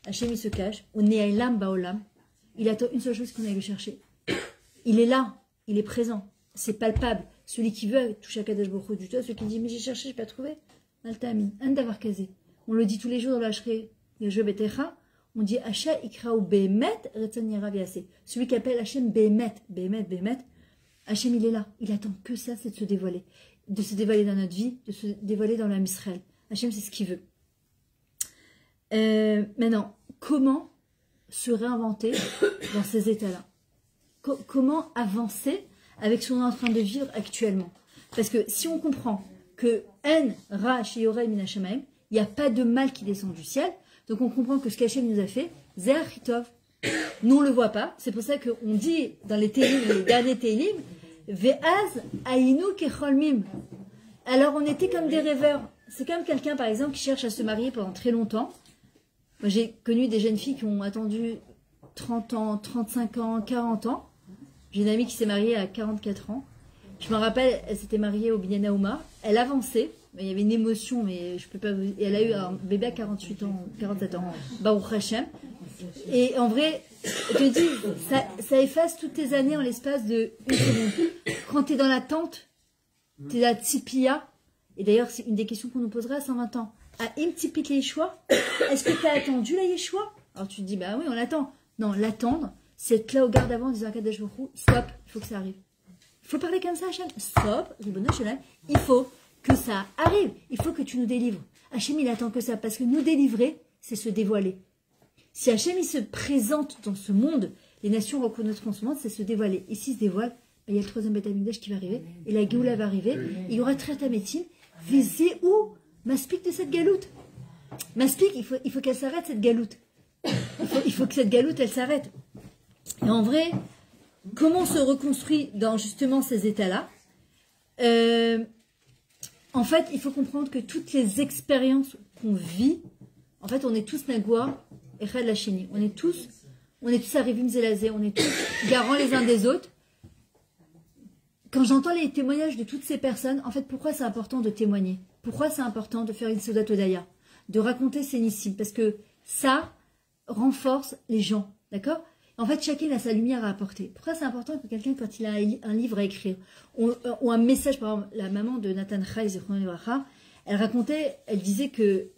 Hachem, il se cache. On est à Elam Baolam. Il attend une seule chose qu'on aille le chercher. Il est là, il est présent, c'est palpable. Celui qui veut toucher à Kadesh Baruch Hu du tout, celui qui dit mais j'ai cherché, j'ai pas trouvé. Maltamin, un d'avoir casé. On le dit tous les jours dans la Shrei, on dit Hacha Ikrao Behemet Retzon Yerav Yaseh. Celui qui appelle Hachem Behemet, Hachem il est là, il attend que ça, c'est de se dévoiler dans notre vie, de se dévoiler dans l'âme Israël. Hachem c'est ce qu'il veut. Maintenant, comment se réinventer dans ces états-là? Comment avancer avec ce qu'on est en train de vivre actuellement? Parce que si on comprend que En Ra Sheyorei Min Hashamayim, il n'y a pas de mal qui descend du ciel, donc on comprend que ce qu'Hachem nous a fait, Zeh Achitov. Nous on ne le voit pas, c'est pour ça qu'on dit dans les Télim, les derniers Télim, Ve'az Ainu Kecholmim. Alors on était comme des rêveurs. C'est comme quelqu'un par exemple qui cherche à se marier pendant très longtemps. Moi, j'ai connu des jeunes filles qui ont attendu 30 ans, 35 ans, 40 ans. J'ai une amie qui s'est mariée à 44 ans. Je me rappelle, elle s'était mariée au Binyan Haouma. Elle avançait, mais il y avait une émotion, mais je peux pas vous... Et elle a eu un bébé à 47 ans, Baruch Hashem. Et en vrai, je te dis, ça efface toutes tes années en l'espace de une seconde. Quand tu es dans l'attente, tu es la tzipia. Et d'ailleurs, c'est une des questions qu'on nous posera à 120 ans. À Imtipit les Yeshua, est-ce que tu as attendu la Yeshua? Alors tu te dis, bah oui, on l'attend. Non, l'attendre, c'est être là au garde avant en disant à Kadesh Baruch Hu, stop, il faut que ça arrive. Il faut parler comme ça, Hachem. Stop, Ribono Shalom, il faut que ça arrive. Il faut que tu nous délivres. Hachem, il attend que ça, parce que nous délivrer, c'est se dévoiler. Si Hachem, il se présente dans ce monde, les nations reconnaîtront ce monde, c'est se dévoiler. Et s'il se dévoile, bah, il y a le troisième Beth Amikdash qui va arriver, et la Géoula va arriver, il y aura Tratametim, visez où Maspik de cette galoute. Maspik, il faut qu'elle s'arrête, cette galoute. Il faut que cette galoute, elle s'arrête. Et en vrai, comment on se reconstruit dans justement ces états-là? En fait, il faut comprendre que toutes les expériences qu'on vit, en fait, on est tous Nagua et Chad la Chéni. On est tous Arivim Zelazé, on est tous garants les uns des autres. Quand j'entends les témoignages de toutes ces personnes, en fait, pourquoi c'est important de témoigner? Pourquoi c'est important de faire une Sodat Odaya? De raconter ces nissim? Parce que ça renforce les gens, d'accord? En fait, chacun a sa lumière à apporter. Pourquoi c'est important que quelqu'un, quand il a un livre à écrire, ou un message, par exemple, la maman de Nathan Chai, elle racontait, elle disait que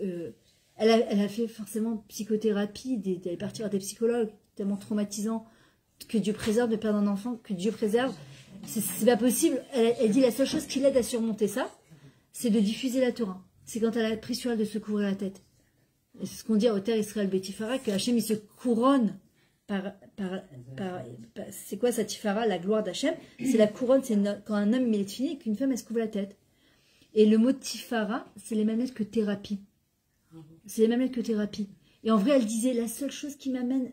elle a fait forcément psychothérapie, elle est partie voir des psychologues, tellement traumatisant, que Dieu préserve de perdre un enfant, que Dieu préserve. C'est pas possible. Elle dit la seule chose qui l'aide à surmonter ça, c'est de diffuser la Torah. C'est quand elle a pris sur elle de se couvrir la tête. Et c'est ce qu'on dit à Oter Israël Betifara, que Hachem il se couronne c'est quoi sa tifara, la gloire d'Hachem? C'est la couronne, c'est quand un homme il est fini et qu'une femme elle se couvre la tête. Et le mot tifara, c'est les mêmes lettres que thérapie. C'est les mêmes lettres que thérapie. Et en vrai, elle disait, la seule chose qui m'amène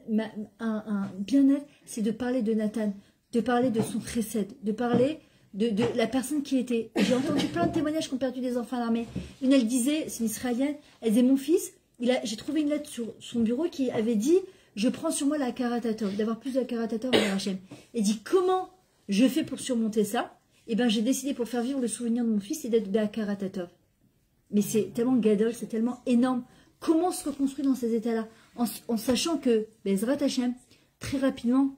un bien-être, c'est de parler de Nathan, de parler de son chesed, de parler de la personne qui était. J'ai entendu plein de témoignages qui ont perdu des enfants à l'armée. Une, elle disait, c'est une Israélienne, elle disait, mon fils, j'ai trouvé une lettre sur son bureau qui avait dit, je prends sur moi la karatatov, d'avoir plus de karatatov envers Hachem. Et dit, comment je fais pour surmonter ça? Eh bien, j'ai décidé pour faire vivre le souvenir de mon fils et d'être de karatatov. Mais c'est tellement gadol, c'est tellement énorme. Comment on se reconstruit dans ces états-là? En sachant que, Bezrat Hachem, très rapidement,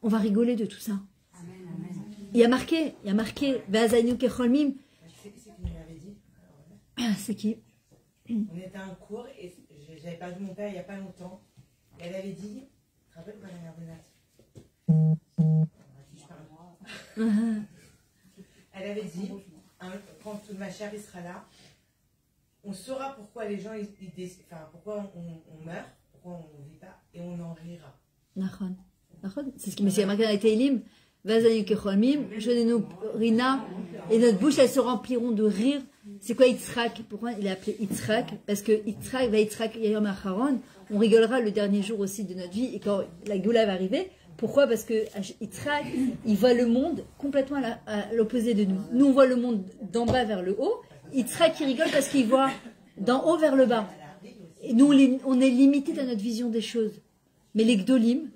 on va rigoler de tout ça. Amen, amen. Il y a marqué, Vazaynu Kecholmim. C'est qui m'avait dit. C'est qui? On était à un cours et j'avais perdu mon père il n'y a pas longtemps. Et elle avait dit, tu te rappelles quoi la mère de Elle avait dit, quand ma chère il sera là, on saura pourquoi les gens, pourquoi on meurt, pourquoi on ne vit pas, et on en rira. Nachon. C'est ce qui me marqué dans les Teilim. Vazayu Kecholmim, Shonenu Rina, et notre bouche, elles se rempliront de rire C'est quoi Yitzhak? Pourquoi il est appelé Yitzhak? Parce que Yitzhak va Yitzhak Yayom Acharon. On rigolera le dernier jour aussi de notre vie et quand la Géoula va arriver. Pourquoi? Parce que Yitzhak, il voit le monde complètement à l'opposé de nous. Nous, on voit le monde d'en bas vers le haut. Yitzhak, il rigole parce qu'il voit d'en haut vers le bas. Et nous, on est limité dans notre vision des choses. Mais les Gdolim,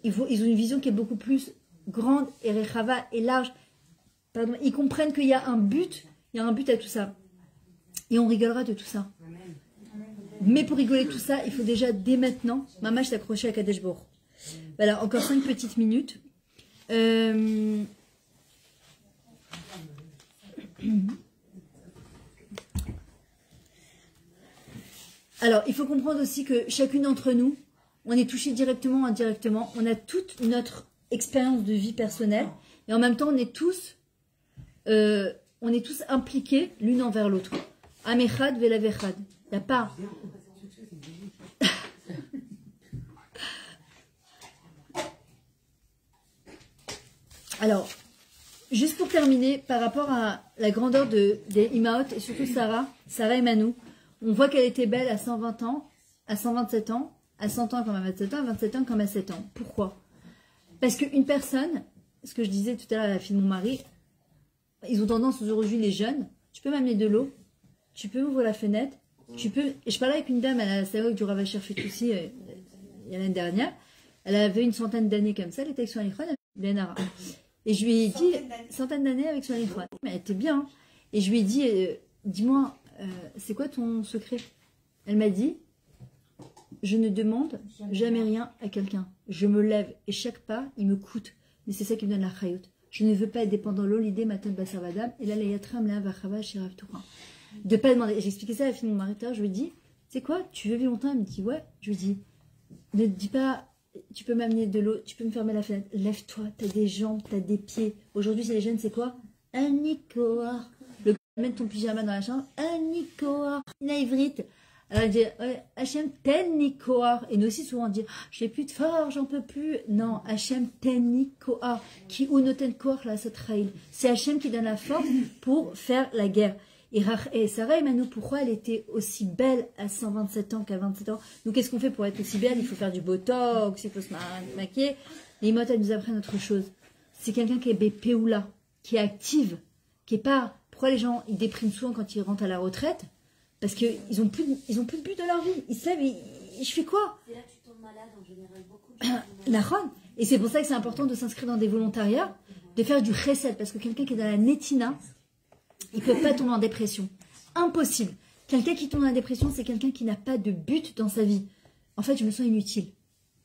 ils ont une vision qui est beaucoup plus grande et rechava et large. Pardon, ils comprennent qu'il y a un but. Il y a un but à tout ça. Et on rigolera de tout ça. Mais pour rigoler de tout ça, il faut déjà, dès maintenant, Mamash s'accrocher à Kadesh Baruch. Voilà, encore 5 petites minutes. Alors, il faut comprendre aussi que chacune d'entre nous, on est touché directement ou indirectement. On a toute notre expérience de vie personnelle. Et en même temps, on est tous impliqués l'une envers l'autre. Amechad velavechad. Il n'y a pas... Alors, juste pour terminer, par rapport à la grandeur des Imaot, et surtout Sarah et Manou, on voit qu'elle était belle à 120 ans, à 127 ans, à 100 ans comme à 27 ans, à 27 ans comme à 7 ans. Pourquoi? Parce qu'une personne, ce que je disais tout à l'heure à la fille de mon mari, ils ont tendance aujourd'hui, les jeunes, tu peux m'amener de l'eau, tu peux ouvrir la fenêtre, tu peux... Et je parlais avec une dame à la synagogue du Rav Asher Fitoussi il y a l'année dernière, elle avait une centaine d'années comme ça, elle était avec son alikhon, Benara. Et je lui ai dit, centaine d'années avec son alikhon, mais elle était bien. Hein. Et je lui ai dit, dis-moi, c'est quoi ton secret? Elle m'a dit, je ne demande jamais rien à quelqu'un. Je me lève et chaque pas, il me coûte. Mais c'est ça qui me donne la chayot. Je ne veux pas être dépendant de l'olidé, matin basavadam, et là, la yatram, la vachava, shirav touran. De pas demander. J'ai expliqué ça à la fille de mon mari, je lui ai dit, c'est quoi, tu veux vivre longtemps? Elle me dit, ouais. Je lui ai dit, ne te dis pas, tu peux m'amener de l'eau, tu peux me fermer la fenêtre. Lève-toi, t'as des jambes, t'as des pieds. Aujourd'hui, c'est les jeunes, c'est quoi? Un nikoar. Le mettre ton pyjama dans la chambre, un nikoar. Une ivrite. Alors elle dit, Hachem ten nikoar. Et nous aussi, souvent, on dit, j'ai plus de force, j'en peux plus. Non, Hachem ten nikoar. Qui ou noten koar la satraïl. C'est Hachem qui donne la force pour faire la guerre. Et Sarah et Manou, pourquoi elle était aussi belle à 127 ans qu'à 27 ans? Nous, qu'est-ce qu'on fait pour être aussi belle? Il faut faire du botox, il faut se maquiller. Les mots, elles nous apprennent autre chose. C'est quelqu'un qui est bépéoula, qui est active, qui est pas... Pourquoi les gens, ils dépriment souvent quand ils rentrent à la retraite? Parce qu'ils ont plus de but dans leur vie. Ils savent, je fais quoi? Et là, tu tombes malade en général, beaucoup. La ronde. Et c'est pour ça que c'est important de s'inscrire dans des volontariats, de faire du chesed, parce que quelqu'un qui est dans la netina, il ne peut pas tomber en dépression. Impossible. Quelqu'un qui tombe en dépression, c'est quelqu'un qui n'a pas de but dans sa vie. En fait, je me sens inutile.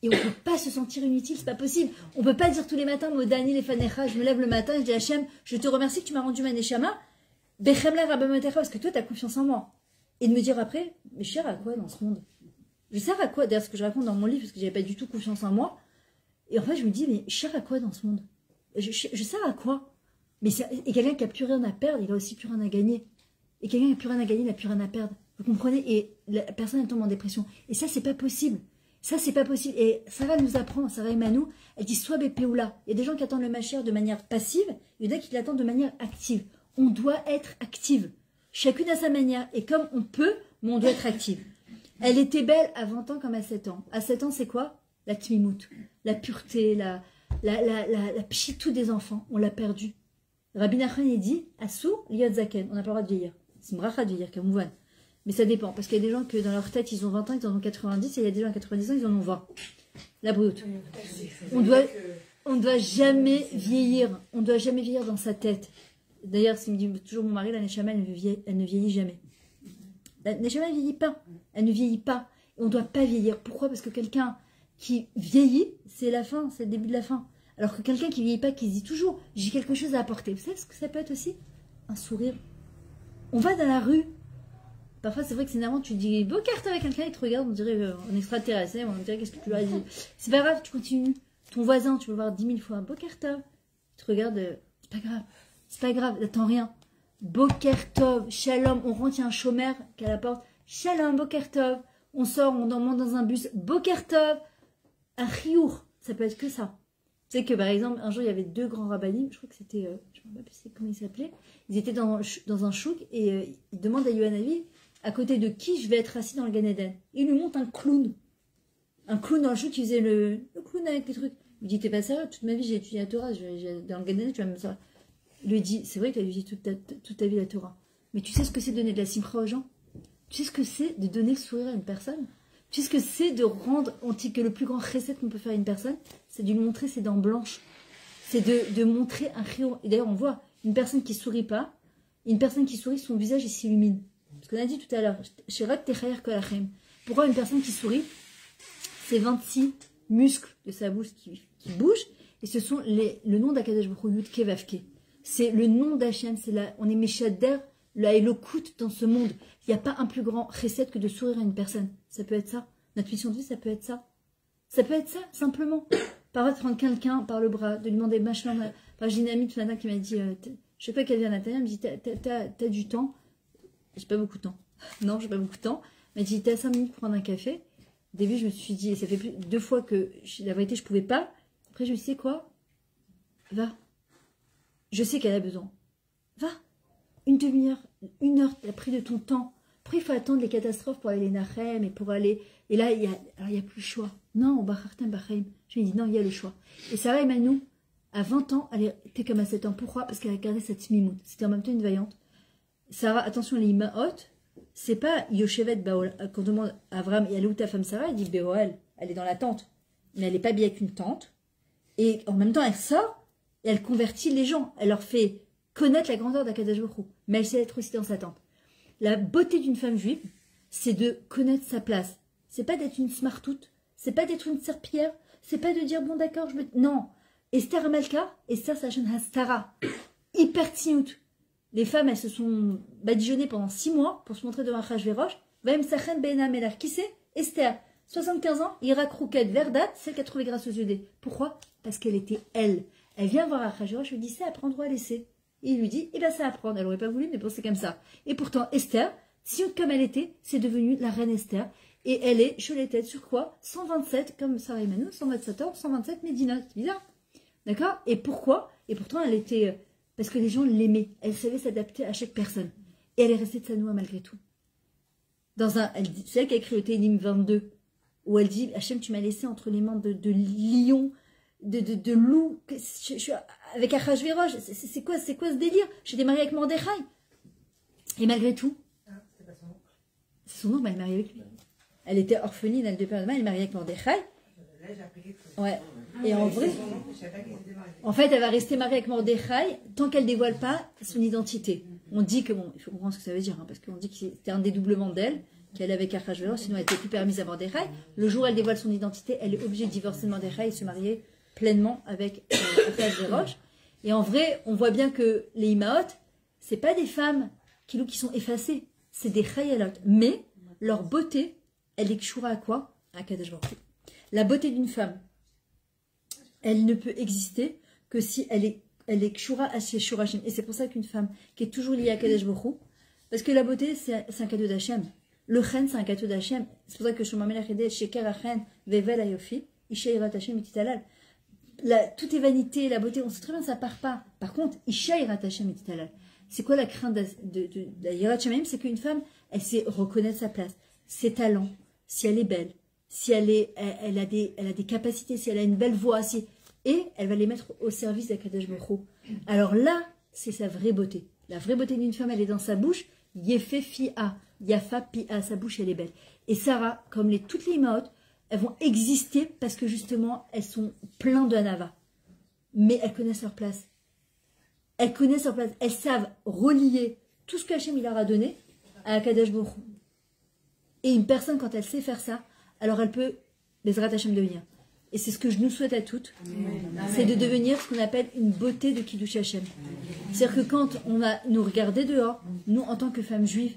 Et on ne peut pas se sentir inutile, c'est pas possible. On ne peut pas dire tous les matins, Modani, les fanecha, je me lève le matin et je dis Hachem, je te remercie que tu m'as rendu ma neshama, Bechemla Rabametecha, parce que toi, tu as confiance en moi. Et de me dire après, mais je sers à quoi dans ce monde? Je sers à quoi? D'ailleurs, ce que je raconte dans mon livre, parce que j'avais pas du tout confiance en moi. Et en fait, je me dis, mais je sers à quoi dans ce monde? Je sers à quoi? Mais et quelqu'un qui n'a plus rien à perdre, il a aussi plus rien à gagner. Et quelqu'un qui n'a plus rien à gagner, il n'a plus rien à perdre. Vous comprenez? Et la personne, elle tombe en dépression. Et ça, c'est pas possible. Ça, c'est pas possible. Et Sarah nous apprend, Sarah et Manou, elle dit soit bépéoula. Il y a des gens qui attendent le machère de manière passive, il y en a qui l'attendent de manière active. On doit être active. Chacune à sa manière. Et comme on peut, mais on doit être active. Elle était belle à 20 ans comme à 7 ans. À 7 ans, c'est quoi? La tmimout, la pureté, la pchitou des enfants. On l'a perdue. Rabbi Nachman, il dit, Assou, liot zaken. On n'a pas le droit de vieillir. C'est une bracha de vieillir, comme on voit. Mais ça dépend. Parce qu'il y a des gens que dans leur tête, ils ont 20 ans, ils en ont 90. Et il y a des gens à 90 ans, ils en ont 20. La brute. On doit jamais vieillir. On doit jamais vieillir dans sa tête. D'ailleurs, ce me dit toujours mon mari, la Neshama, elle ne vieillit jamais. La Neshama ne vieillit pas. Elle ne vieillit pas. Et on ne doit pas vieillir. Pourquoi? Parce que quelqu'un qui vieillit, c'est la fin, c'est le début de la fin. Alors que quelqu'un qui ne vieillit pas, qui se dit toujours, j'ai quelque chose à apporter. Vous savez ce que ça peut être aussi? Un sourire. On va dans la rue. Parfois, c'est vrai que c'est énervant, tu dis, beau carte avec quelqu'un, il te regarde, on dirait un extraterrestre, on dirait, qu'est-ce que tu lui as dit? C'est pas grave, tu continues. Ton voisin, tu peux voir 10 000 fois, beau carte. Il te regarde, c'est pas grave. C'est pas grave, n'attends rien. Bokertov, shalom, on rentre, il y a un chômeur qui est à la porte. Shalom, Bokertov. On sort, on monte dans un bus. Bokertov, un chiour, ça peut être que ça. sais que par exemple, un jour, il y avait 2 grands rabbinim, je crois que c'était, je ne me rappelle plus comment ils s'appelaient, ils étaient dans un chouk et ils demandent à Yohanavi à côté de qui je vais être assis dans le Gan Eden. Il lui montre un clown. Un clown dans le chouk qui faisait le clown avec les trucs. Il lui dit, t'es pas sérieux, toute ma vie j'ai étudié la Torah, dans le Gan Eden, tu vas me ça. Il lui dit, c'est vrai que tu as étudié toute ta vie la Torah, mais tu sais ce que c'est de donner de la simcha aux gens? Tu sais ce que c'est de donner le sourire à une personne? Tu sais ce que c'est de rendre, on dit que le plus grand recette qu'on peut faire à une personne, c'est de lui montrer ses dents blanches. C'est de montrer un rayon. Et d'ailleurs, on voit une personne qui sourit pas, une personne qui sourit, son visage il s'illumine. Ce qu'on a dit tout à l'heure, pourquoi une personne qui sourit, c'est 26 muscles de sa bouche qui bougent, et ce sont le nom d'Akadosh Baruch Hu, Yud-Ke Vav-Ke. C'est le nom d'Hachem, on est Meshader, la Elokout dans ce monde. Il n'y a pas un plus grand recette que de sourire à une personne. Ça peut être ça. Notre mission de vie, ça peut être ça. Ça peut être ça, simplement. Par de prendre quelqu'un par le bras, de lui demander machin. J'ai une amie ce matin qui m'a dit, je sais pas qu'elle vient Nathalie, elle me dit, t'as du temps? J'ai pas beaucoup de temps. Non, j'ai pas beaucoup de temps. Elle m'a dit, t'as 5 minutes pour prendre un café. Au début, je me suis dit, ça fait 2 fois que, la vérité, je pouvais pas. Après, je me suis dit, quoi? Va. Je sais qu'elle a besoin. Va. Une demi-heure, 1 heure, t'as pris de ton temps. Après, il faut attendre les catastrophes pour aller les Nachem et pour aller. Et là, il y a plus le choix. Non, au Bachartem Bachaim. Je lui ai dit, non, il y a le choix. Et Sarah Emmanou, à 20 ans, elle était comme à 7 ans. Pourquoi? Parce qu'elle a gardé cette mimoute. C'était en même temps une vaillante. Sarah, attention, les Imaot, c'est pas Yoshevet Baol. Quand on demande à Avram, et elle est où ta femme Sarah? Elle dit, Béoel, elle est dans la tente. Mais elle n'est pas bien avec une tente. Et en même temps, elle sort et elle convertit les gens. Elle leur fait connaître la grandeur d'Akadosh Baruch Hu. Mais elle sait être aussi dans sa tente. La beauté d'une femme juive, c'est de connaître sa place. C'est pas d'être une smartoute. C'est pas d'être une serpillière. C'est pas de dire, bon d'accord, je me... Non. Esther Amalka, Esther Sachan Hastara. Hyper tiout. Les femmes, elles se sont badigeonnées pendant 6 mois pour se montrer devant Achashverosh. Vaim Sachen Be'ena Melach. Qui c'est? Esther. 75 ans, Irak Rouket, Verdat, celle qui a trouvé grâce aux yeux des. Pourquoi? Parce qu'elle était elle. Elle vient voir Achashverosh, je lui dis, c'est à prendre ou à laisser. Et il lui dit, eh bien ça à prendre. Elle n'aurait pas voulu, mais bon, c'est comme ça. Et pourtant, Esther, si comme elle était, c'est devenu la reine Esther. Et elle est, je l'ai tête sur quoi? 127, comme Sarah Emmanuel, 127 ans, 127 Médina. C'est bizarre. D'accord? Et pourquoi? Et pourtant, elle était... Parce que les gens l'aimaient. Elle savait s'adapter à chaque personne. Et elle est restée de sa noix malgré tout. C'est elle qui a écrit le Télim 22, où elle dit, Hachem, tu m'as laissé entre les mains de lions, de loups. Je suis avec Achashverosh. C'est quoi ce délire? Je suis démarrée avec Mordechai. Et malgré tout... C'était pas son oncle. C'est son oncle, mais elle est mariée avec lui. Elle était orpheline, elle est mariée avec Mordechai. Là, j'ai appris quelque chose. Ouais. Et en vrai... Son oncle, je savais pas qu'ils étaient mariés. En fait, elle va rester mariée avec Mordechai tant qu'elle ne dévoile pas son identité. On dit que, bon, il faut comprendre ce que ça veut dire, hein, parce qu'on dit que c'était un dédoublement d'elle, qu'elle est avec Achashverosh, sinon elle n'était plus permise à Mordechai. Le jour où elle dévoile son identité, elle est obligée de divorcer de Mordechai et se marier pleinement avec Achashverosh. Et en vrai, on voit bien que les Imaot, c'est pas des femmes qui sont effacées, c'est des Chayalot. Mais leur beauté, elle est kshura à quoi? À Kadosh Baruch Hu. La beauté d'une femme, elle ne peut exister que si elle est kshura à ses shurashim. Et c'est pour ça qu'une femme qui est toujours liée à Kadosh Baruch Hu, parce que la beauté, c'est un cadeau d'Hachem. Le chen, c'est un cadeau d'Hachem. C'est pour ça que Shlomo Melech dit Sheker Achen Vevel Ayofi Isha Yirat Hashem Ititalal. Tout est vanité, la beauté, on sait très bien, ça part pas. Par contre, Isha Yirat Hashem Ititalal. C'est quoi la crainte de la Yirat Hashem? C'est qu'une femme, elle sait reconnaître sa place, ses talents, si elle est belle, si elle a des capacités, si elle a une belle voix, et elle va les mettre au service d'Akadosh Baruch Hu. Alors là, c'est sa vraie beauté. La vraie beauté d'une femme, elle est dans sa bouche. Yefe Fi'a, Yafa Pi'a, sa bouche, elle est belle. Et Sarah, comme toutes les Imaot, elles vont exister parce que justement, elles sont pleines de Hanava. Mais elles connaissent leur place. Elles connaissent leur place. Elles savent relier tout ce que Hachem il leur a donné à Akadosh Baruch Hu. Et une personne, quand elle sait faire ça, alors elle peut Bezrat Hachem devenir. Et c'est ce que je nous souhaite à toutes, c'est de devenir ce qu'on appelle une beauté de Kiddush Hachem. C'est-à-dire que quand on va nous regarder dehors, nous en tant que femmes juives,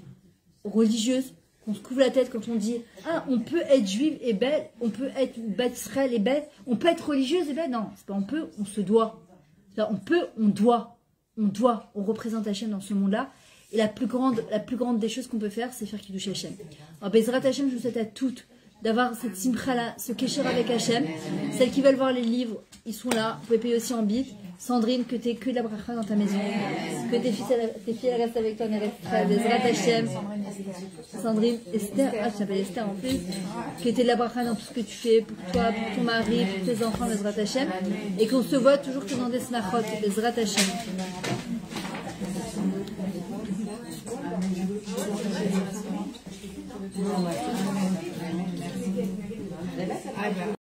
religieuses, on se couvre la tête quand on dit « Ah, on peut être juive et belle, on peut être Bat Israël et belle, on peut être religieuse et belle. » Non, c'est pas on peut, on se doit. On peut, on doit, on représente Hachem dans ce monde-là. Et la plus grande des choses qu'on peut faire, c'est faire Kiddush Hachem. Alors, Bezrat Hachem, je vous souhaite à toutes d'avoir cette simcha-là, ce kécher avec Hachem. Celles qui veulent voir les livres, ils sont là. Vous pouvez payer aussi en bit. Sandrine, que tu aies que de la bracha dans ta maison. Que tes filles elles restent avec toi, Bezrat Hachem. Sandrine, Esther, tu t'appelles Esther en plus. Que tu aies de la bracha dans tout ce que tu fais, pour toi, pour ton mari, pour tes enfants, Bezrat Hachem. Et qu'on se voit toujours que dans des snachot, Bezrat Hachem.